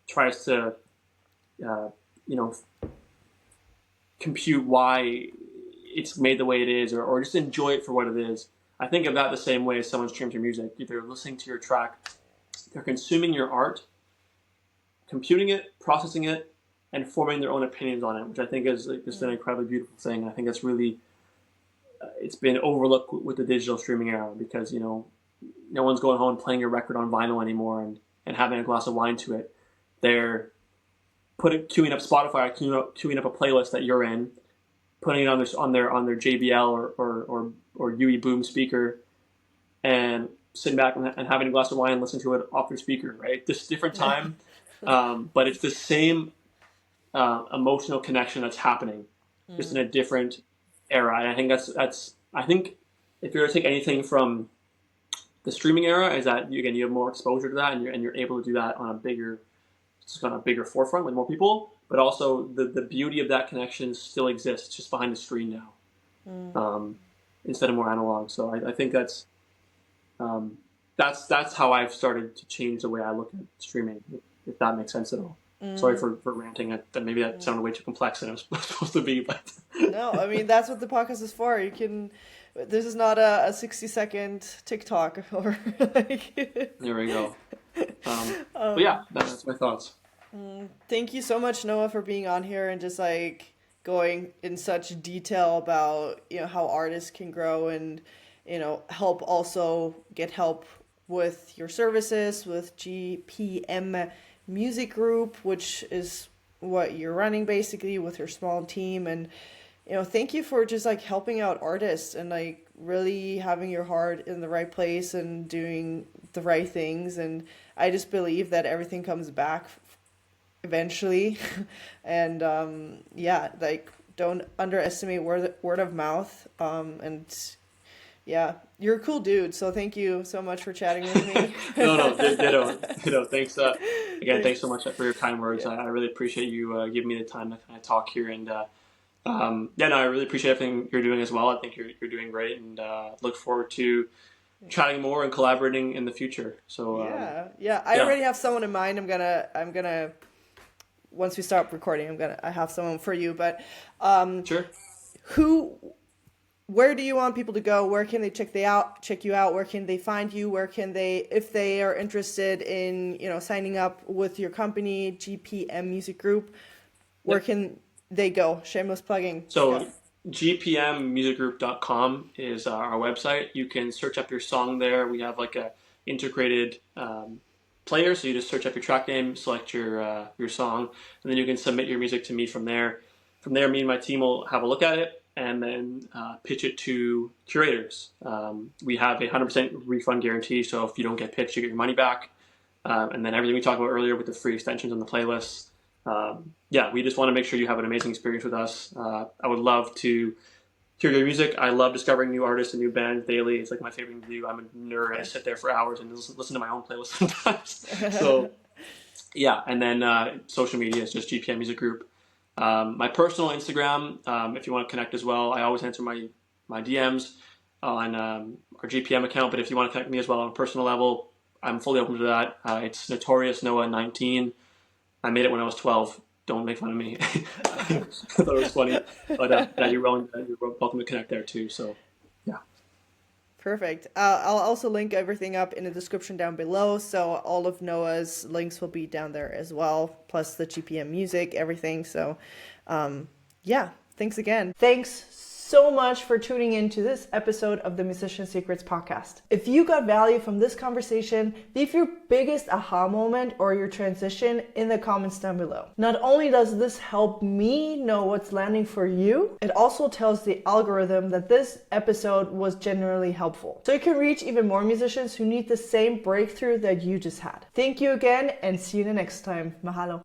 tries to compute why it's made the way it is or just enjoy it for what it is. I think of that the same way as someone streams your music. They're listening to your track, they're consuming your art, computing it, processing it, and forming their own opinions on it, which I think is like just an incredibly beautiful thing. I think that's really it's been overlooked with the digital streaming era because no one's going home and playing your record on vinyl anymore and having a glass of wine to it. They're queuing up Spotify, queuing up a playlist that you're in, putting it on their JBL or UE Boom speaker, and sitting back and having a glass of wine and listening to it off their speaker. Right, this different time, but it's the same emotional connection that's happening, just in a different era. And I think that's I think if you're to take anything from the streaming era, is that you have more exposure to that, and you're able to do that on a bigger forefront with more people. But also the beauty of that connection still exists just behind the screen now, instead of more analog. So I think that's how I've started to change the way I look at streaming, if that makes sense at all. Sorry for ranting. Maybe that sounded way too complex than it was supposed to be. But no, I mean that's what the podcast is for. This is not a 60-second TikTok or like. There we go. But yeah, that's my thoughts. Thank you so much, Noah, for being on here and just like going in such detail about how artists can grow and get help with your services with GPM Music Group, which is what you're running basically with your small team. And thank you for just like helping out artists and like really having your heart in the right place and doing the right things. And I just believe that everything comes back eventually. And like don't underestimate word of mouth. And yeah, you're a cool dude. So thank you so much for chatting with me. No, ditto. Thanks. Again, thanks so much for your kind words. Yeah. I really appreciate you giving me the time to kind of talk here. And I really appreciate everything you're doing as well. I think you're doing great, and look forward to chatting more and collaborating in the future. So I already have someone in mind. I'm gonna once we start recording, I have someone for you. But sure. Where do you want people to go? Where can they check you out? Where can they find you? Where can they, if they are interested in, signing up with your company, GPM Music Group, where can they go? Shameless plugging. So gpmmusicgroup.com is our website. You can search up your song there. We have like a integrated player. So you just search up your track name, select your song, and then you can submit your music to me from there. From there, me and my team will have a look at it and then pitch it to curators. We have a 100% refund guarantee, so if you don't get pitched, you get your money back. And then everything we talked about earlier with the free extensions on the playlist. We just want to make sure you have an amazing experience with us. I would love to hear your music. I love discovering new artists and new bands daily. It's like my favorite thing to do. I'm a nerd. I sit there for hours and listen to my own playlist sometimes. So, and then social media is just GPM Music Group. My personal Instagram, if you want to connect as well, I always answer my DMs on our GPM account. But if you want to connect with me as well on a personal level, I'm fully open to that. It's Notorious Noah 19. I made it when I was 12. Don't make fun of me. I thought it was funny. But you're welcome to connect there too. So, yeah. Perfect. I'll also link everything up in the description down below. So all of Noah's links will be down there as well, plus the GPM music, everything. So, thanks again. Thanks so much for tuning in to this episode of the Musician Secrets podcast. If you got value from this conversation, leave your biggest aha moment or your transition in the comments down below. Not only does this help me know what's landing for you, it also tells the algorithm that this episode was genuinely helpful. So you can reach even more musicians who need the same breakthrough that you just had. Thank you again and see you the next time. Mahalo.